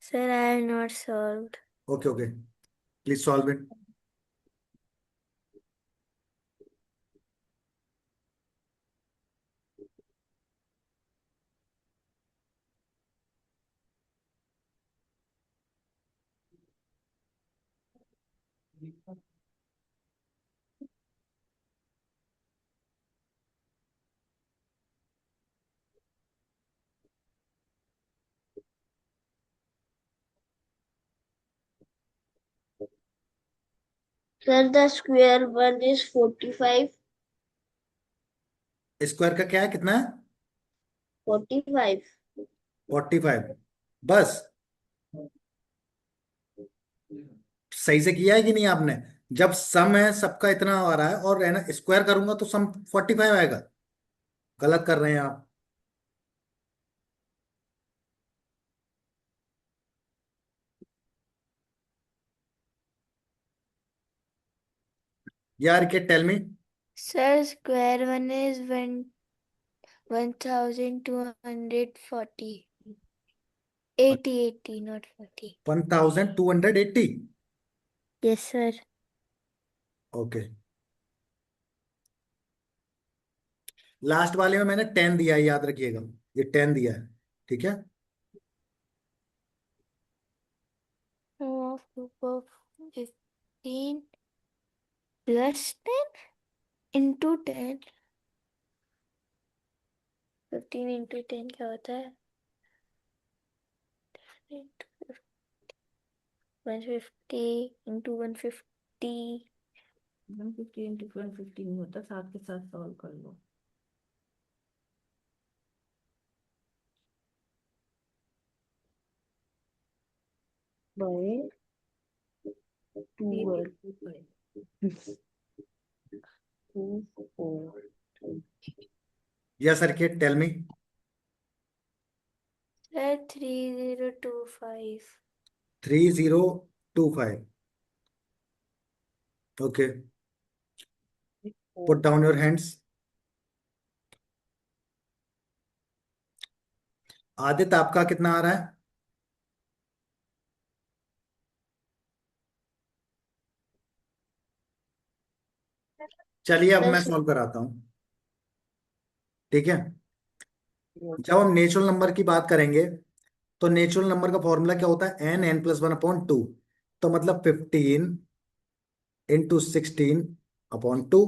S2: Sir, I have not solved.
S1: Okay okay, please solve it.
S4: Sir, the square one is 45.
S1: Square का क्या है, कितना है?
S4: 45.
S1: 45। बस, सही से किया है कि नहीं आपने? जब सम है सबका इतना आ रहा है और है ना, स्क्वायर करूंगा तो सम 45 आएगा। गलत कर रहे हैं आप। यार okay tell me.
S2: Sir, square one is 1240. 80, not 40.
S1: 1280।
S2: Yes, sir.
S1: Okay, last वाले में मैंने 10 दिया है, याद रखिएगा, ये 10 दिया है, ठीक है?
S2: Of 15 plus 10 into 10. 15 into 10 क्या होता है? 150 into 150.
S5: 150 इंटू 150 नहीं होता, साथ के साथ सॉल्व कर लो।
S4: By 2, 2, 4.
S1: Yes sir, okay tell me.
S2: Sir, 3025.
S1: 3025। Okay, put down your hands. Aditya, आपका कितना आ रहा है? चलिए अब मैं
S4: Yes,
S1: सॉल्व कराता हूं, ठीक है? जब हम नेचुरल नंबर की बात करेंगे तो नेचुरल नंबर का फॉर्मूला क्या होता है? n+1/2। तो मतलब 15 इंटू 16/2।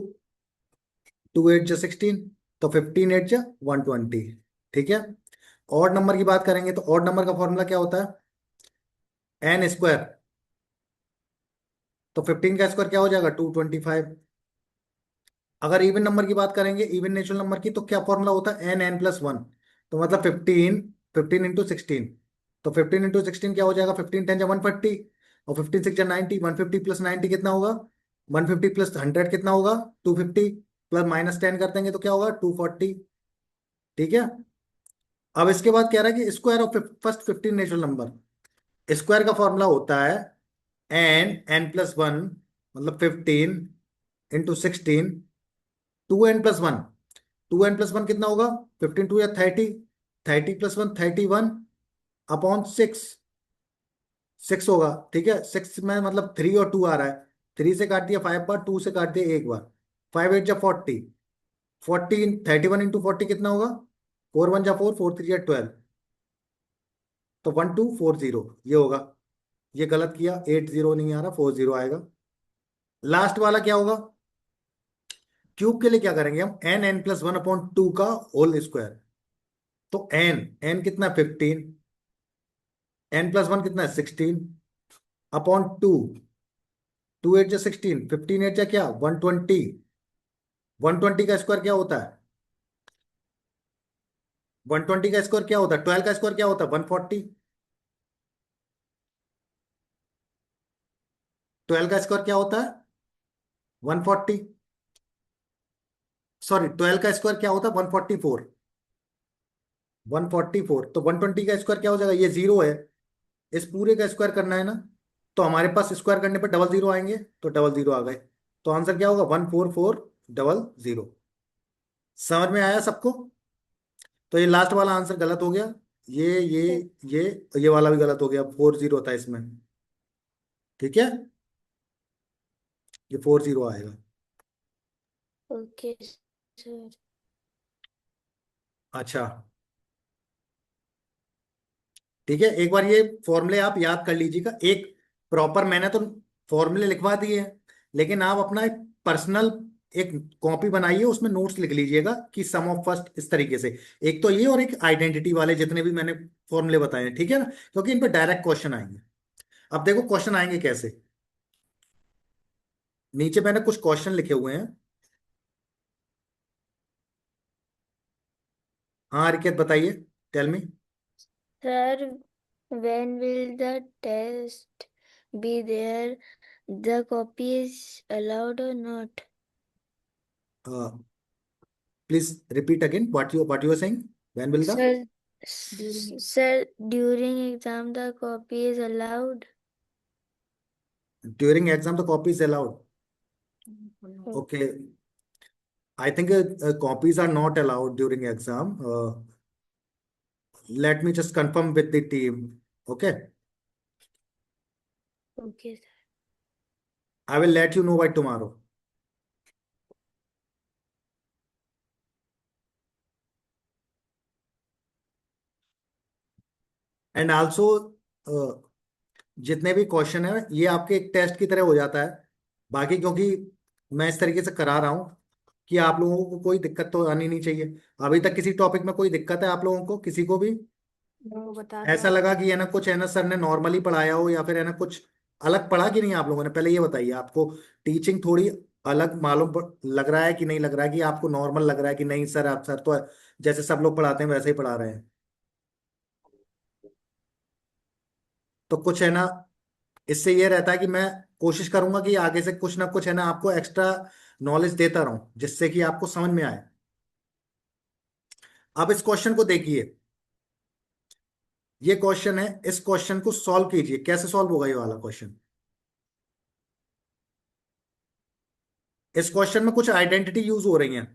S1: 2 8 जा 16, तो 15 8 जा 120, ठीक है? ऑड नंबर की बात करेंगे तो ऑड नंबर का फॉर्मूला क्या होता है? n स्क्वायर तो 15 का स्क्वायर क्या हो जाएगा 225। अगर इवन नंबर की बात करेंगे, इवन नेचुरल नंबर की, तो क्या फॉर्मूला होता है n+1। तो मतलब 15, 15 × 16। तो 15 × 16 क्या हो जाएगा, 15 10 × 140, और 15 6 × 90, 150 + 90 कितना होगा, 150 + 100 कितना होगा, 250, प्लस -10 कर देंगे तो क्या होगा 240। ठीक है। अब इसके बाद कह रहा है कि square of first 15 natural number. Square का फॉर्मूला होता है n+1, मतलब 15 × 16, 2n+1। 2n+1 कितना होगा, 15 2 या 30, 30 + 1 31/6, 6 होगा। ठीक है, 6 में मतलब 3 और 2 आ रहा है, 3 से काट दिया 5 बार, 2 से काट दिया 1 बार, 5 8 × 40, 14, 31 × 40 कितना होगा, 4 1 × 4, 4 3 × 12, तो 1240 ये होगा। ये गलत किया, 80 नहीं आ रहा, 40 आएगा। लास्ट वाला क्या होगा, क्यूब के लिए क्या करेंगे हम, n n+1/2 का होल स्क्वायर। तो n कितना 15, n+1 कितना है 16/2, 2 8 × 16, 15 8 क्या 120। 120 का स्क्वायर क्या होता है, 120 का स्क्वायर क्या होता है, 12 का स्क्वायर क्या होता है 140। 12 का स्क्वायर क्या होता है 140, सॉरी 12 का स्क्वायर क्या होता है 144। 144, तो 120 का स्क्वायर क्या हो जाएगा, ये 0 है, इस पूरे का स्क्वायर करना है ना, तो हमारे पास स्क्वायर करने पर डबल जीरो आएंगे, तो डबल जीरो आ गए। तो आंसर क्या होगा 14400। समझ में आया सबको। तो ये लास्ट वाला आंसर गलत हो गया, ये ये ये वाला भी गलत हो गया, 40 था इसमें। ठीक है, ये 40 आएगा।
S2: Okay sir.
S1: अच्छा, ठीक है, एक बार ये फॉर्मूले आप याद कर लीजिएगा। एक प्रॉपर, मैंने तो फॉर्मूले लिखवा दिए हैं, लेकिन आप अपना एक पर्सनल एक कॉपी बनाइए, उसमें नोट्स लिख लीजिएगा कि सम ऑफ फर्स्ट इस तरीके से। एक तो ये, और एक आइडेंटिटी वाले जितने भी मैंने फॉर्मूले बताए हैं, ठीक है ना, क्योंकि इन पे डायरेक्ट क्वेश्चन आएंगे। अब देखो क्वेश्चन आएंगे कैसे, नीचे मैंने कुछ क्वेश्चन लिखे हुए हैं। हाँ रिकेत बताइए, tell me.
S2: Sir, when will the test be there? The copy is allowed or not?
S1: Please repeat again, what you are saying, when will the,
S2: Sir,
S5: During
S2: sir, during exam the copy is allowed.
S1: During exam the copy is allowed.
S5: exam.
S1: Okay, I think copies are not allowed during exam. Let me just confirm with the team. Okay,
S2: Okay, sir.
S1: I will let you know by tomorrow. And also, जितने भी question है ये आपके एक test की तरह हो जाता है। बाकी क्योंकि मैं इस तरीके से करा रहा हूँ कि आप लोगों को कोई दिक्कत तो आनी नहीं चाहिए। अभी तक किसी टॉपिक में कोई दिक्कत है आप लोगों को, किसी को भी
S5: वो बता दो
S1: ऐसा
S5: आप।
S1: लगा कि है ना कुछ है ना सर ने नॉर्मली पढ़ाया हो, या फिर है ना कुछ अलग पढ़ा कि नहीं आप लोगों ने, पहले ये बताइए, आपको टीचिंग थोड़ी अलग लग रहा है कि नहीं लग रहा है, कि आपको नॉर्मल लग रहा है कि नहीं सर, आप सर तो जैसे सब लोग पढ़ाते हैं वैसे ही पढ़ा रहे हैं। तो कुछ है ना, इससे ये रहता है कि मैं कोशिश करूंगा कि आगे से कुछ ना कुछ है ना आपको एक्स्ट्रा नॉलेज देता रहूं, जिससे कि आपको समझ में आए। अब इस क्वेश्चन को देखिए, ये क्वेश्चन है, इस क्वेश्चन को सॉल्व कीजिए। कैसे सॉल्व होगा ये वाला क्वेश्चन, इस क्वेश्चन में कुछ आइडेंटिटी यूज हो रही है,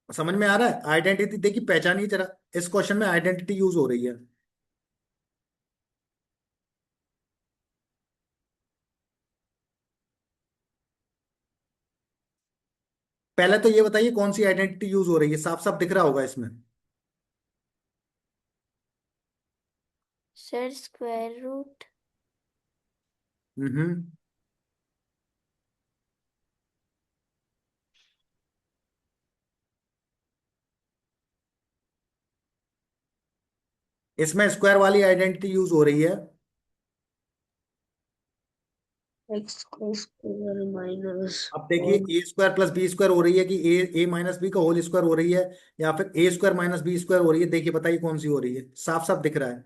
S1: समझ में आ रहा है, आइडेंटिटी देखिए, पहचानिए जरा, इस क्वेश्चन में आइडेंटिटी यूज हो रही है। पहले तो ये बताइए कौन सी आइडेंटिटी यूज हो रही है, साफ साफ दिख रहा होगा इसमें।
S2: Sir, square root.
S1: हम्म, इसमें स्क्वायर वाली आइडेंटिटी यूज हो रही है।
S4: x का स्क्वायर माइनस
S1: अब देखिए A square plus B square हो रही है कि ए माइनस बी का होल स्क्वायर हो रही है, या फिर ए स्क्वायर माइनस बी स्क्वायर हो रही है। देखिए बताइए कौन सी हो रही है, साफ साफ दिख रहा है।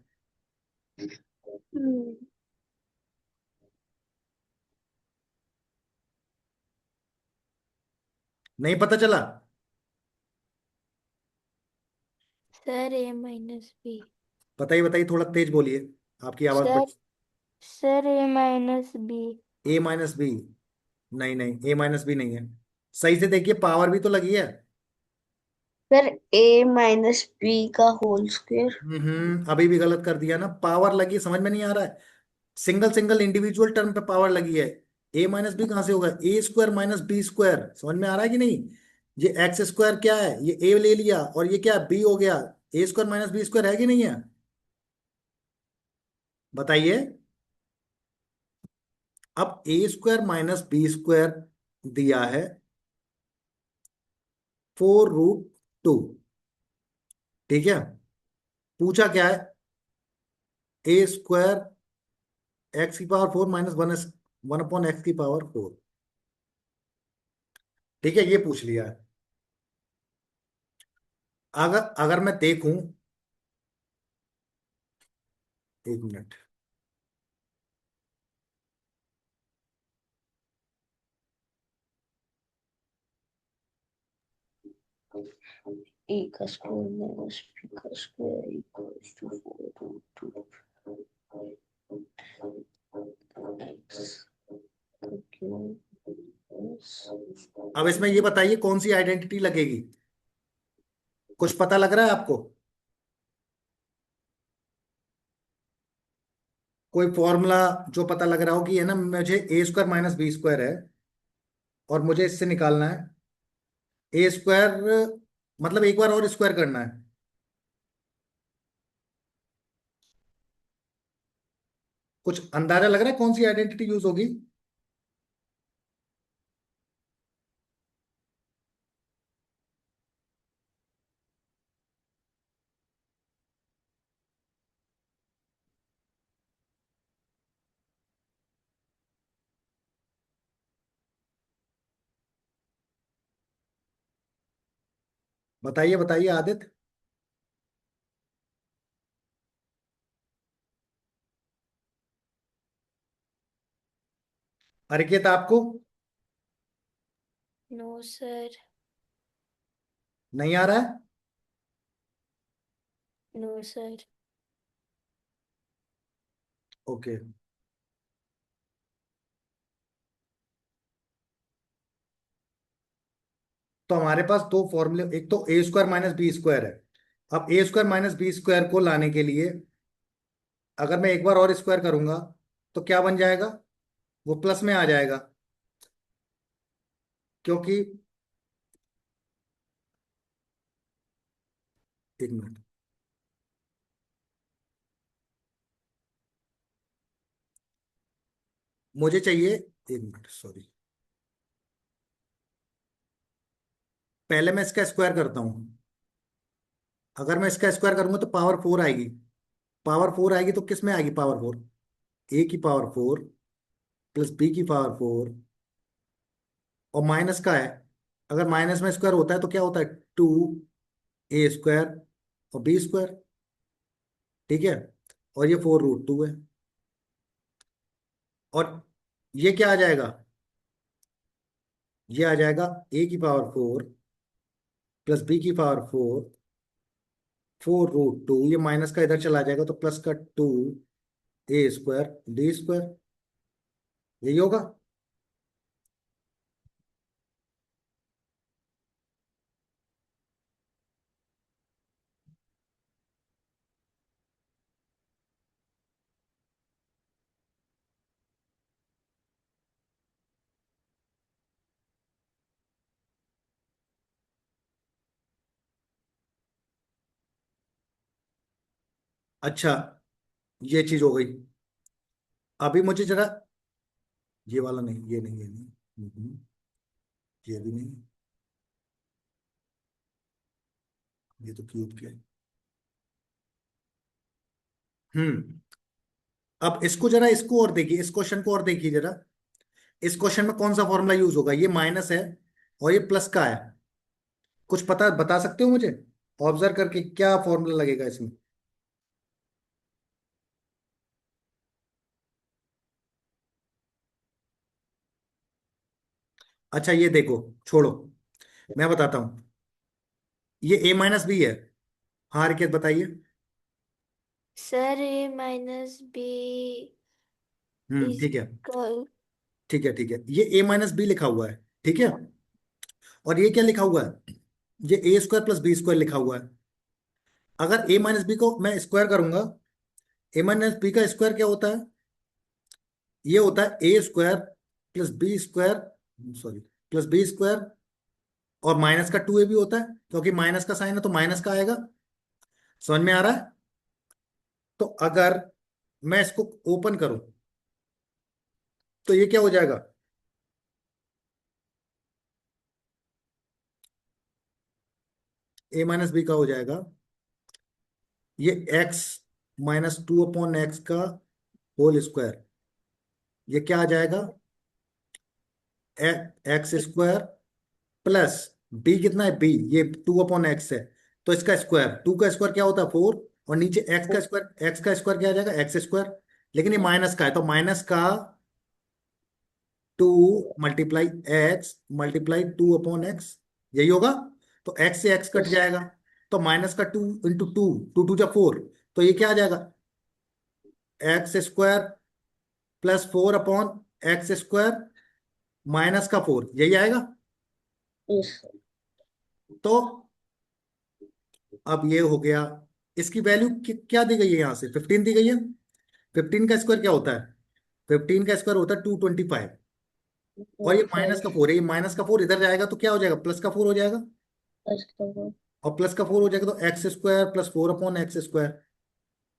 S1: नहीं पता चला?
S2: सर ए माइनस बी।
S1: बताइए बताइए, थोड़ा तेज बोलिए, आपकी आवाज
S2: सर
S1: बड़ी।
S2: Sir A minus B.
S1: A minus B? नहीं नहीं, ए माइनस बी नहीं है। सही से देखिए, पावर भी तो लगी है।
S4: सर a माइनस b का होल स्क्वायर।
S1: अभी भी गलत कर दिया ना, पावर लगी, समझ में नहीं आ रहा है। सिंगल सिंगल इंडिविजुअल टर्म पे पावर लगी है। ए माइनस बी कहां से होगा? A square minus B square, समझ में आ रहा है कि नहीं? ये एक्स स्क्वायर क्या है, ये ए ले लिया, और ये क्या बी हो गया। ए स्क्वायर माइनस बी स्क्वायर है कि नहीं है? बताइए। अब A square minus B square दिया है 4√2। ठीक है, पूछा क्या है? ए स्क्वायर एक्स की पावर 4 माइनस 1/x की पावर 4। ठीक है, ये पूछ लिया है। अगर अगर मैं देखूं, एक मिनट।
S4: a का स्क्वायर माइनस b का स्क्वायर इक्वल्स टू 4√2 x
S1: अब इसमें ये बताइए कौन सी आइडेंटिटी लगेगी? कुछ पता लग रहा है आपको? कोई फॉर्मूला जो पता लग रहा हो कि है ना, मुझे ए स्क्वायर माइनस बी स्क्वायर है और मुझे इससे निकालना है ए स्क्वायर, मतलब एक बार और स्क्वायर करना है। कुछ अंदाजा लग रहा है कौन सी आइडेंटिटी यूज होगी? बताइए बताइए आदित्य। अरिकेत आपको?
S2: No sir.
S1: नहीं आ रहा है?
S2: No sir.
S1: ओके। तो हमारे पास दो फॉर्मूले, एक तो A square minus B square है। अब A square minus B square को लाने के लिए अगर मैं एक बार और स्क्वायर करूंगा तो क्या बन जाएगा? वो प्लस में आ जाएगा, क्योंकि, एक मिनट, मुझे चाहिए, एक मिनट सॉरी, पहले मैं इसका स्क्वायर करता हूं। अगर मैं इसका स्क्वायर करूंगा तो पावर 4 आएगी। पावर 4 आएगी तो किस में आएगी पावर 4? ए की पावर 4 प्लस बी की पावर 4, और माइनस का है। अगर माइनस में स्क्वायर होता है तो क्या होता है? 2 ए स्क्वायर और बी स्क्वायर। ठीक है, और ये 4√2 है। और ये क्या आ जाएगा? ये आ जाएगा ए की पावर 4 प्लस बी की पावर 4√2, ये माइनस का इधर चला जाएगा तो प्लस का 2 ए स्क्वायर बी स्क्वायर, यही होगा। अच्छा, ये चीज हो गई। अभी मुझे जरा, ये वाला नहीं, ये नहीं, ये नहीं, ये भी नहीं, ये तो क्यूब के। हम्म अब इसको जरा, इसको और देखिए, इस क्वेश्चन को और देखिए जरा। इस क्वेश्चन में कौन सा फॉर्मूला यूज होगा? ये माइनस है और ये प्लस का है। कुछ पता बता सकते हो मुझे ऑब्जर्व करके क्या फॉर्मूला लगेगा इसमें? अच्छा ये देखो, छोड़ो, मैं बताता हूं। ये a माइनस बी है। हाँ रिकेत बताइए।
S2: सर ए माइनस बी
S1: ठीक है,
S2: इसका
S1: ठीक है, ठीक है, ये a माइनस बी लिखा हुआ है, ठीक है। और ये क्या लिखा हुआ है? ये ए स्क्वायर प्लस बी स्क्वायर लिखा हुआ है। अगर a माइनस बी को मैं स्क्वायर करूंगा, a माइनस बी का स्क्वायर क्या होता है? ये होता है A square plus B square, sorry, plus B square, और माइनस का 2a भी होता है, क्योंकि माइनस का साइन है तो माइनस का आएगा। समझ में आ रहा है? तो अगर मैं इसको ओपन करूं तो ये क्या हो जाएगा? ए माइनस बी का हो जाएगा ये एक्स माइनस 2/x का होल स्क्वायर। ये क्या आ जाएगा? एक्स स्क्वायर प्लस बी, कितना है बी, ये 2/x है, तो इसका स्क्वायर, 2 का स्क्वायर क्या होता है 4, और नीचे एक्स का स्क्वायर क्या आ जाएगा? X square. लेकिन ये माइनस का है तो माइनस का 2 मल्टीप्लाई एक्स मल्टीप्लाई 2/x, यही होगा। तो एक्स से एक्स कट
S4: यस
S1: जाएगा, तो माइनस का 2 इंटू टू, टू टू जा 4, तो ये क्या आ जाएगा? X square plus 4/x square minus का 4, यही आएगा।
S4: यस
S1: तो अब ये हो गया। इसकी वैल्यू क्या दी गई है? यहाँ से 15 दी गई है। 15 का स्क्वायर क्या होता है? 15 का स्क्वायर होता है 225। और ये माइनस
S4: 25
S1: का 4 है, ये माइनस का 4 इधर जाएगा तो क्या हो जाएगा? प्लस का 4 हो जाएगा।
S4: प्लस का 4
S1: और प्लस का 4 हो जाएगा तो x square plus 4/x square.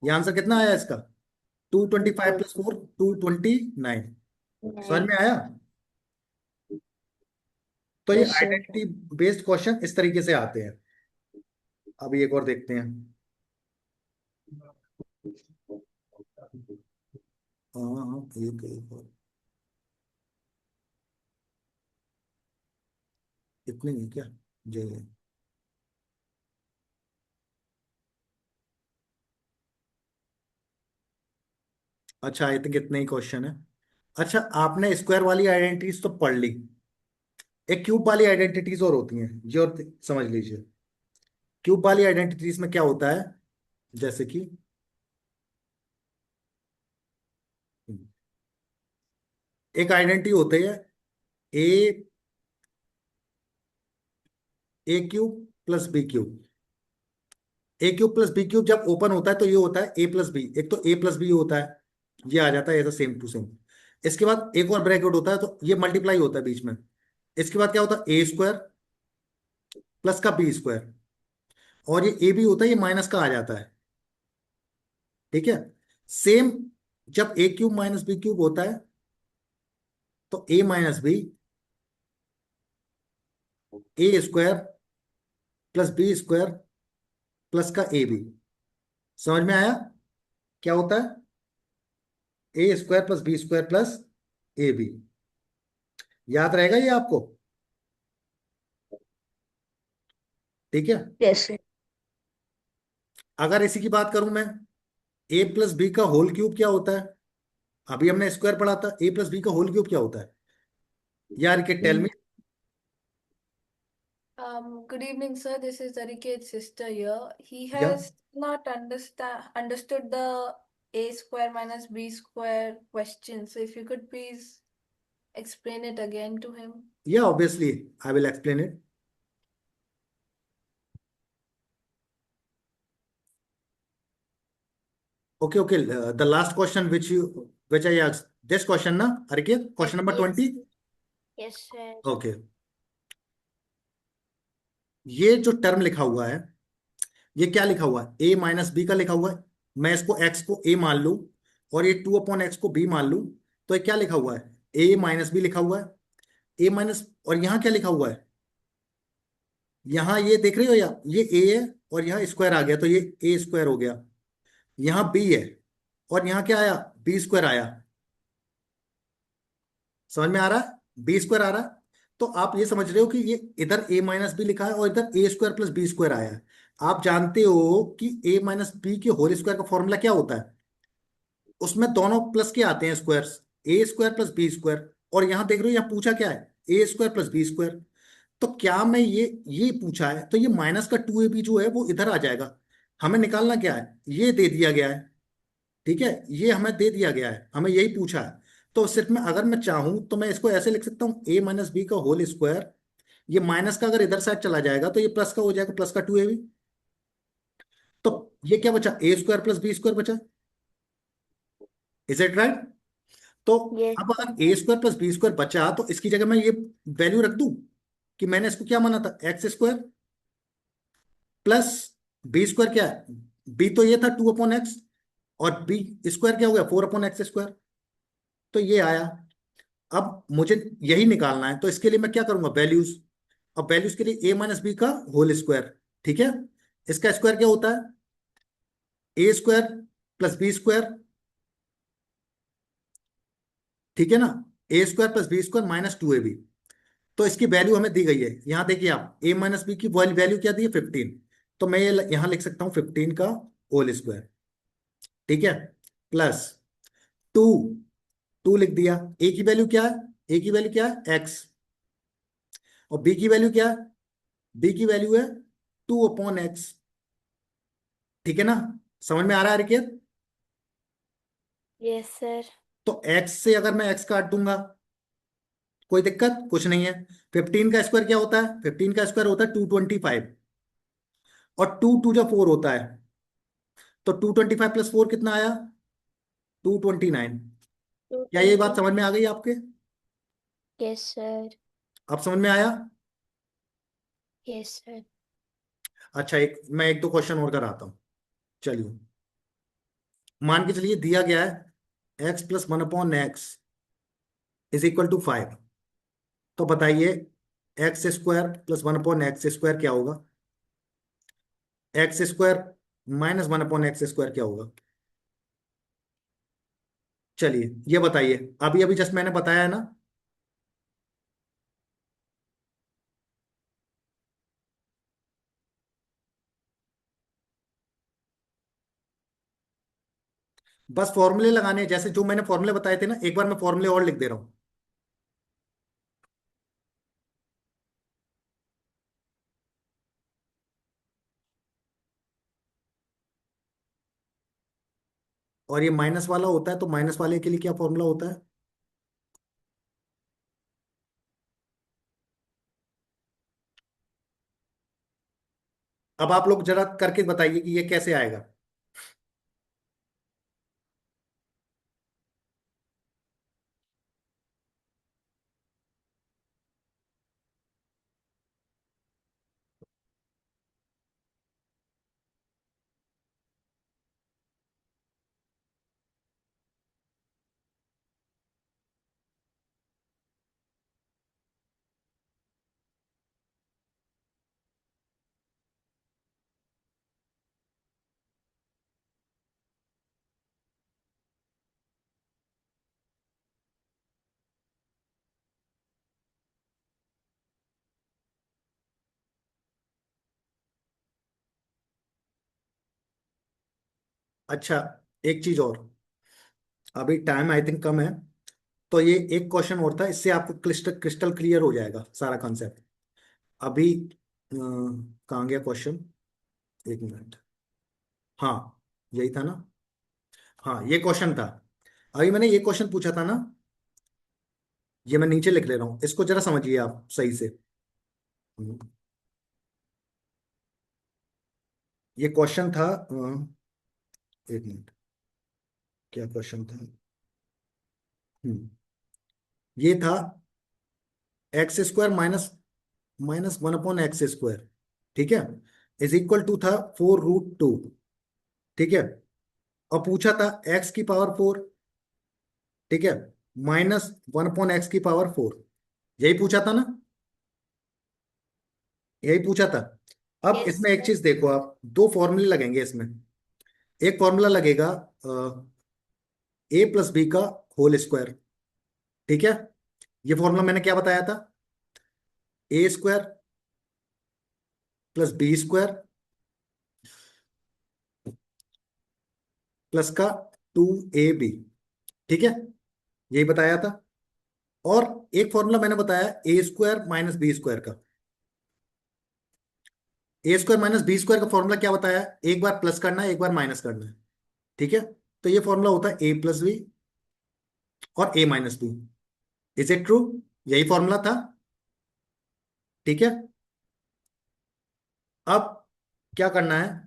S1: ये आंसर कितना आया इसका? 225 प्लस 4, 229। समझ
S4: 9
S1: में आया? तो ये
S4: yes sir
S1: identity based question इस तरीके से आते हैं। अभी एक और देखते हैं। हाँ, एक और, इतने ही क्या? जय। अच्छा, आई थिंक इतने ही क्वेश्चन है। अच्छा, आपने स्क्वायर वाली आइडेंटिटीज तो पढ़ ली। एक क्यूब वाली आइडेंटिटीज और होती हैं, ये और समझ लीजिए। क्यूब वाली आइडेंटिटीज में क्या होता है? जैसे कि एक आइडेंटिटी होती है ए ए क्यूब प्लस बी क्यूब। ए क्यूब प्लस बी क्यूब जब ओपन होता है तो ये होता है ए प्लस बी। एक तो ए प्लस बी होता है, ये आ जाता है ऐसा सेम टू सेम। इसके बाद एक और ब्रैकेट होता है तो ये मल्टीप्लाई होता है बीच में। इसके बाद क्या होता है? ए स्क्वायर प्लस का बी स्क्वायर, और ये ए बी होता है, ये माइनस का आ जाता है। ठीक है। सेम, जब A cube minus B cube होता है तो A minus B, A square plus B square plus का ए बी। समझ में आया क्या होता है? A square plus B square plus A B. याद रहेगा ये आपको? ठीक है।
S4: यस
S1: अगर इसी की बात करूं मैं, ए प्लस बी का होल क्यूब क्या होता है? अभी हमने स्क्वायर पढ़ा था, ए प्लस बी का होल क्यूब क्या होता है यार? Okay tell me.
S5: Good evening, sir. This is Ariket's sister here. He
S1: या
S5: has not understood the a square minus b square question. So if you could please explain it again to him.
S1: या obviously I will explain it. Okay, okay, the last question which I asked, this question ना, Ariket, question number 20।
S2: Yes sir.
S1: Okay, ये जो term लिखा हुआ है, ये क्या लिखा हुआ है? ए माइनस बी का लिखा हुआ है। मैं इसको एक्स को ए मान लूं और ये 2/x को बी मान लूं, तो ये क्या लिखा हुआ है? ए माइनस बी लिखा हुआ है। ए माइनस, और यहाँ क्या लिखा हुआ है? यहाँ ये देख रहे हो या? ये ए है और यहाँ स्क्वायर आ गया तो ये ए स्क्वायर हो गया। यहाँ बी है और यहाँ क्या आया? बी स्क्वायर आया। समझ में आ रहा है? बी स्क्वायर आ रहा है। तो आप ये समझ रहे हो कि ये इधर ए माइनस बी लिखा है और इधर ए स्क्वायर प्लस बी स्क्वायर आया है। आप जानते हो कि ए माइनस बी के होल स्क्वायर का फॉर्मूला क्या होता है? उसमें दोनों प्लस के आते हैं स्क्वायर्स, ए स्क्वायर प्लस बी स्क्वायर। और यहाँ देख रहे हो, यहाँ पूछा क्या है? A square plus B square. तो क्या मैं ये पूछा है, तो ये माइनस का 2ab जो है वो इधर आ जाएगा। हमें निकालना क्या है? ये दे दिया गया है, ठीक है, ये हमें दे दिया गया है, हमें यही पूछा है। तो सिर्फ में अगर मैं चाहूं तो मैं इसको ऐसे लिख सकता हूँ, ए माइनस बी का होल स्क्वायर। ये माइनस का अगर इधर साइड चला जाएगा तो ये प्लस का हो जाएगा, प्लस का 2ab। तो ये क्या बचा? ए स्क्वायर प्लस बी स्क्वायर बचा। Is it right? तो
S2: Yes.
S1: अब अगर ए स्क्वायर प्लस बी स्क्वायर बचा तो इसकी जगह मैं ये वैल्यू रख दूं कि मैंने इसको क्या माना था, X square plus B square. क्या है? बी तो ये था 2/x, और बी स्क्वायर क्या हो गया, 4/x स्क्वायर। तो ये आया। अब मुझे यही निकालना है, तो इसके लिए मैं क्या करूंगा, वैल्यूज। अब वैल्यूज के लिए ए माइनस बी का होल स्क्वायर, ठीक है। इसका स्क्वायर क्या होता है? A square plus B square, ठीक है ना। A square plus B square minus 2ab। तो इसकी वैल्यू हमें दी गई है, यहां देखिए आप, ए माइनस बी की वैल्यू क्या दी है, 15। तो मैं ये यहां लिख सकता हूं 15 का होल स्क्वायर, ठीक है, प्लस 2। 2 लिख दिया। ए की वैल्यू क्या है? ए की वैल्यू क्या है, एक्स। और बी की वैल्यू क्या है? बी की वैल्यू है 2/x, ठीक है ना। समझ में आ रहा है रिकेत?
S2: Yes, sir.
S1: तो x से अगर मैं x काट दूंगा, कोई दिक्कत कुछ नहीं है। 15 का स्क्वायर क्या होता है? 15 का स्क्वायर होता है 225, और 2 2 जा 4 होता है। तो 225 प्लस 4 कितना आया? 229। क्या ये बात
S2: 220.
S1: समझ में आ गई आपके?
S2: Yes, sir.
S1: आप समझ में आया?
S2: Yes, sir.
S1: अच्छा, मैं एक दो क्वेश्चन और कराता हूं। चलिए, मान के चलिए दिया गया है x+1/x इज इक्वल टू 5। तो बताइए x² + 1/x² क्या होगा? x² -1/x² क्या होगा? चलिए ये बताइए, अभी अभी जस्ट मैंने बताया है ना। बस फॉर्मूले लगाने हैं, जैसे जो मैंने फॉर्मूले बताए थे ना, एक बार मैं फॉर्मूले और लिख दे रहा हूं। और ये माइनस वाला होता है, तो माइनस वाले के लिए क्या फॉर्मूला होता है? अब आप लोग जरा करके बताइए कि ये कैसे आएगा। अच्छा, एक चीज और, अभी टाइम आई थिंक कम है, तो ये एक क्वेश्चन और था, इससे आपको क्रिस्टल क्रिस्टल क्लियर हो जाएगा सारा कॉन्सेप्ट। अभी कहाँ गया क्वेश्चन, एक मिनट। हाँ, यही था ना। हाँ, ये क्वेश्चन था। अभी मैंने ये क्वेश्चन पूछा था ना, ये मैं नीचे लिख ले रहा हूँ, इसको जरा समझिए आप सही से। हम्म, ये क्वेश्चन था, एक मिनट, क्या क्वेश्चन था? हम्म, ये था x² माइनस 1/x², ठीक है, इज इक्वल टू था 4√2, ठीक है। और पूछा था x⁴, ठीक है, -1/x⁴, यही पूछा था ना, यही पूछा था। अब
S2: Yes,
S1: इसमें एक
S2: sir.
S1: चीज देखो, आप दो फॉर्मूले लगेंगे इसमें। एक फॉर्मूला लगेगा a + b का होल स्क्वायर, ठीक है, ये फॉर्मूला मैंने क्या बताया था? A square plus B square plus का 2ab, ठीक है, यही बताया था। और एक फॉर्मूला मैंने बताया ए स्क्वायर माइनस बी स्क्वायर का। A square minus B square का फॉर्मूला क्या बताया? एक बार प्लस करना है, एक बार माइनस करना है, ठीक है। तो ये फॉर्मूला होता है ए प्लस बी और A minus B. Is it true? यही फॉर्मूला था, ठीक है। अब क्या करना है?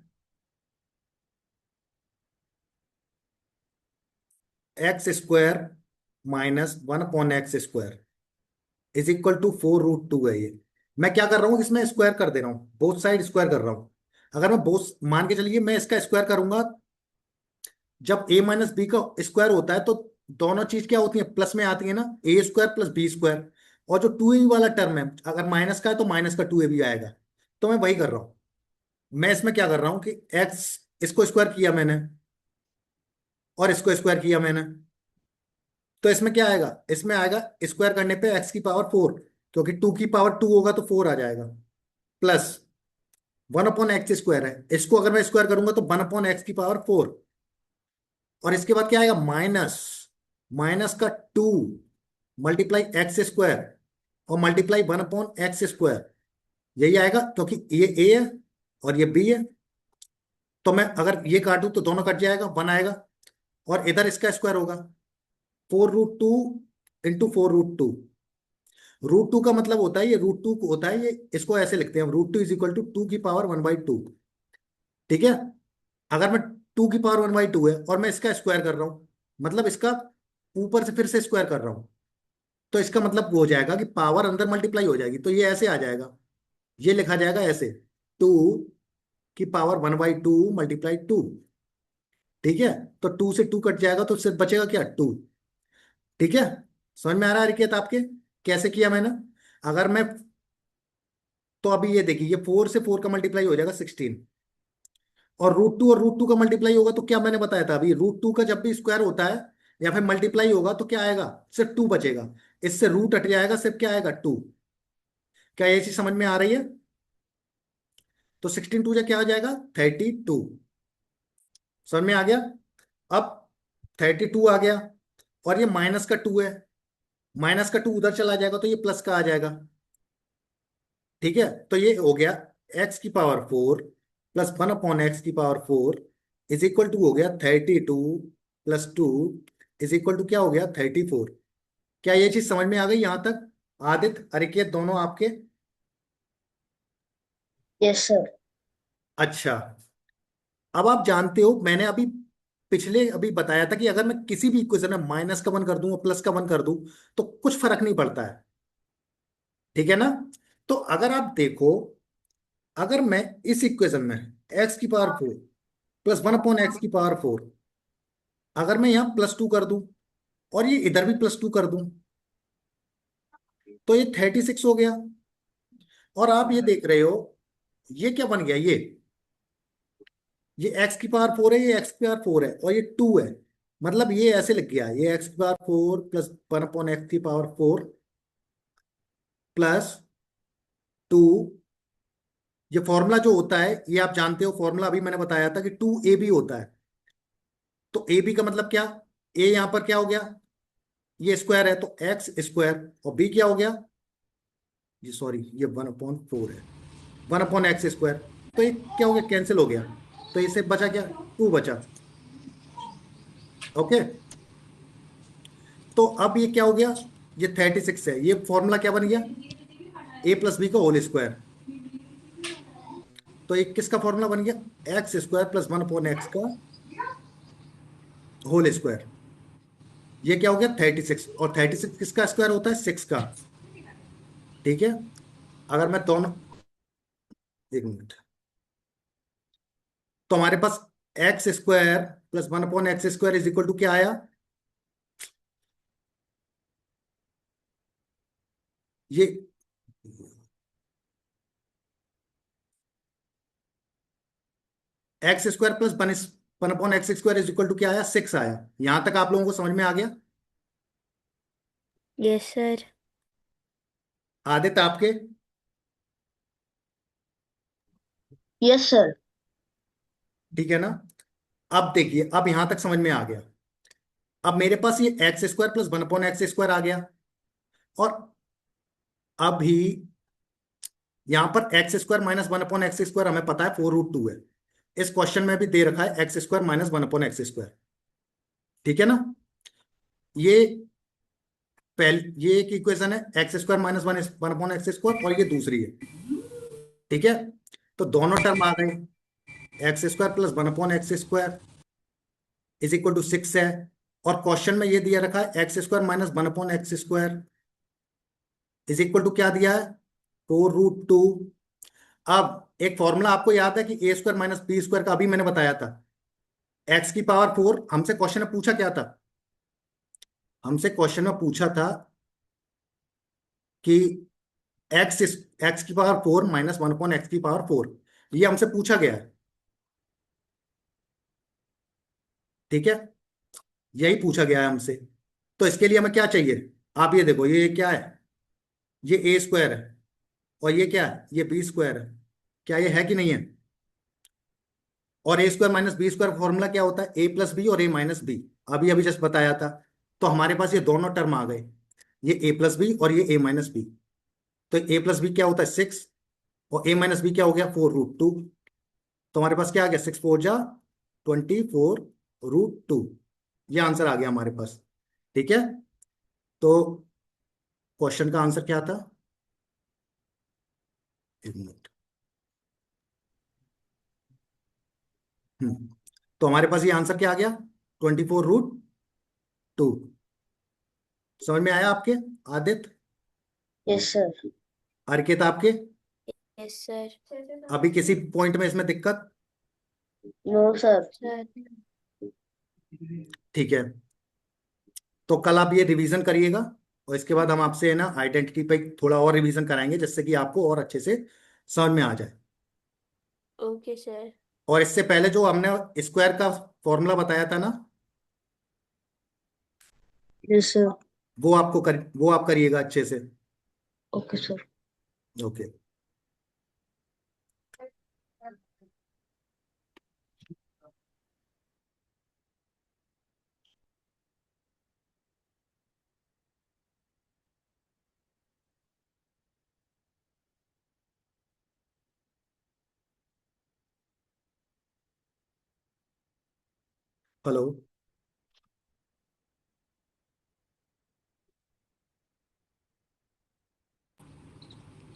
S1: X square minus 1/x² is equal to 4√2 है ये। मैं क्या कर रहा हूं, इसमें स्क्वायर कर दे रहा हूं, बोथ साइड स्क्वायर कर रहा हूं। अगर मैं बोथ मान के चलिए मैं इसका स्क्वायर करूंगा, जब a माइनस बी का स्क्वायर होता है तो दोनों चीज क्या होती है, प्लस में आती है ना, A square plus B square. और जो 2a वाला टर्म है, अगर माइनस का है तो माइनस का 2a भी आएगा। तो मैं वही कर रहा हूं। मैं इसमें क्या कर रहा हूं कि x, इसको स्क्वायर किया मैंने और इसको स्क्वायर किया मैंने, तो इसमें क्या आएगा? इसमें आएगा स्क्वायर करने पे x⁴, क्योंकि 2 की पावर 2 होगा तो 4 आ जाएगा, प्लस 1/x² है, इसको अगर मैं स्क्वायर करूंगा तो 1/x⁴। और इसके बाद क्या आएगा? माइनस माइनस का 2 मल्टीप्लाई x² और मल्टीप्लाई 1/x², यही आएगा, क्योंकि ये a है और ये b है। तो मैं अगर ये काटूं तो दोनों कट जाएगा, 1 आएगा, और इधर इसका स्क्वायर होगा 4√2 इंटू 4√2। √2 का मतलब होता है, ये √2 होता है, ये इसको ऐसे लिखते हैं हम, √2 इज इक्वल टू 2 की पावर 1/2, ठीक है। अगर मैं 2 की पावर 1/2 है और मैं इसका स्क्वायर कर रहा हूं, मतलब इसका ऊपर से फिर से स्क्वायर कर रहा हूं, तो इसका मतलब वो हो जाएगा कि पावर अंदर मल्टीप्लाई हो जाएगी, तो ये ऐसे आ जाएगा, ये लिखा जाएगा ऐसे, 2 की पावर 1/2 मल्टीप्लाई 2, ठीक है। तो 2 से 2 कट जाएगा तो सिर्फ बचेगा क्या? 2, ठीक है। समझ में आ रहा है रिकेत आपके, कैसे किया मैंने? अगर मैं, तो अभी ये देखिए, ये 4 से 4 का मल्टीप्लाई हो जाएगा 16, और √2 का मल्टीप्लाई होगा तो क्या मैंने बताया था अभी, √2 का जब भी स्क्वायर होता है या फिर मल्टीप्लाई होगा तो क्या आएगा? सिर्फ 2 बचेगा, इससे रूट हट जाएगा, सिर्फ क्या आएगा? 2। क्या ये चीज समझ में आ रही है? तो 16 2 क्या हो जाएगा? 32। समझ में आ गया? अब 32 आ गया, और ये माइनस का 2 है, माइनस का 2 उधर चला जाएगा तो ये प्लस का आ जाएगा, ठीक है। तो ये हो गया x⁴ plus 1/x⁴ is equal to हो गया 32 प्लस 2 इज इक्वल टू क्या हो गया? 34। क्या ये चीज समझ में आ गई यहां तक? आदित्य, अरिकेत, दोनों आपके?
S4: Yes sir.
S1: अच्छा, अब आप जानते हो, मैंने अभी पिछले अभी बताया था कि अगर मैं किसी भी इक्वेशन में माइनस का 1 कर दूं और प्लस का 1 कर दूं तो कुछ फर्क नहीं पड़ता है, ठीक है ना। तो अगर आप देखो, अगर मैं इस इक्वेशन में x⁴ प्लस 1/x⁴, अगर मैं यहां +2 कर दूं और ये इधर भी +2 कर दूं, तो ये 36 हो गया। और आप ये देख रहे हो, ये क्या बन गया? ये x⁴ है, ये x⁴ है, और ये 2 है, मतलब ये ऐसे लिख गया, ये x⁴ प्लस 1/x⁴ प्लस 2। ये फॉर्मूला जो होता है, ये आप जानते हो, फॉर्मूला अभी मैंने बताया था कि 2ab होता है। तो ab का मतलब क्या? a यहां पर क्या हो गया? ये स्क्वायर है तो x², और b क्या हो गया? ये सॉरी, ये 1/4 है, 1/x²। तो ये क्या हो गया? कैंसिल हो गया, तो इससे बचा क्या? 2 बचा, ओके। तो अब ये क्या हो गया? ये 36 है, ये फॉर्मूला क्या बन गया? a+b का होल स्क्वायर। तो ये किसका फॉर्मूला बन गया? x² प्लस 1/x का होल स्क्वायर। ये क्या हो गया? 36, और 36 किसका स्क्वायर होता है? 6 का, ठीक है। अगर मैं दोनों, एक मिनट, तो हमारे पास x² plus 1/x² is equal to क्या आया? ये x² plus 1/x² is equal to क्या आया? 6 आया। यहां तक आप लोगों को समझ में आ गया?
S2: Yes, sir.
S1: आदित्य आपके?
S4: Yes sir.
S1: ठीक है ना? अब देखिए, अब यहां तक समझ में आ गया। अब मेरे पास ये X square plus one upon X square आ गया, और अभी यहां पर X square minus one upon X square हमें पता है 4√2 है। इस क्वेश्चन में भी दे रखा है X square minus one upon X square. ठीक है ना? ये पहले ये एक इक्वेशन है, X square minus one one upon X square, और ये दूसरी है। ठीक है? तो दोनों टर्म आ गए, X square plus one upon X square is equal to 6 है। और क्वेश्चन में ये दिया रखा है X square minus one upon X square is equal to क्या दिया है, 4√2। अब एक फॉर्मूला आपको याद है कि A square minus B square का, अभी मैंने बताया था, एक्स की पावर 4। हमसे क्वेश्चन में पूछा क्या था? हमसे क्वेश्चन में पूछा था कि एक्स की power 4 minus one upon x की पावर 4, ये हमसे पूछा गया है। ठीक है? यही पूछा गया है हमसे। तो इसके लिए हमें क्या चाहिए? आप ये देखो, ये क्या है, ये ए स्क्वायर है, और ये क्या है, ये बी स्क्वायर है। क्या ये है कि नहीं है? और A square minus B square formula क्या होता है, ए प्लस बी और ए माइनस बी। अभी अभी जस्ट बताया था। तो हमारे पास ये दोनों टर्म आ गए, ये ए प्लस बी और ये ए माइनस बी। तो ए प्लस बी क्या होता है, 6, और ए माइनस बी क्या हो गया, 4√2। तो हमारे पास क्या आ गया, 6×4 = 24√2। ये आंसर आ गया हमारे पास। ठीक है? तो क्वेश्चन का आंसर क्या था, एक मिनट। तो हमारे पास ये आंसर क्या आ गया, 24√2। समझ में आया आपके आदित्य?
S4: Yes sir.
S1: अर्केत आपके?
S2: Yes, sir.
S1: अभी किसी पॉइंट में इसमें दिक्कत?
S4: No sir.
S2: Sir.
S1: ठीक है, तो कल आप ये रिवीजन करिएगा, और इसके बाद हम आपसे है ना आइडेंटिटी पे थोड़ा और रिवीजन कराएंगे, जिससे कि आपको और अच्छे से समझ में आ जाए।
S2: Okay, sir.
S1: और इससे पहले जो हमने स्क्वायर का फॉर्मूला बताया था ना,
S4: यस सर।
S1: वो आप करिएगा अच्छे से।
S4: Okay sir.
S1: Okay. Hello?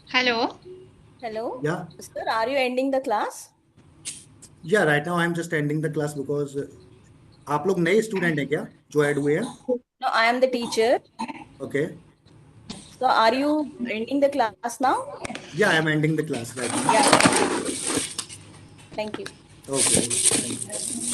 S6: Hello.
S7: Hello,
S1: या
S7: sir. Are you ending the class?
S1: या right now I am just ending the class, because आप लोग नए स्टूडेंट हैं क्या जो ऐड हुए हैं?
S7: No, I am the teacher.
S1: Okay.
S7: So, are you ending the class now?
S1: या I am ending the class right now.
S7: Yeah. Thank you.
S1: Okay, thank you.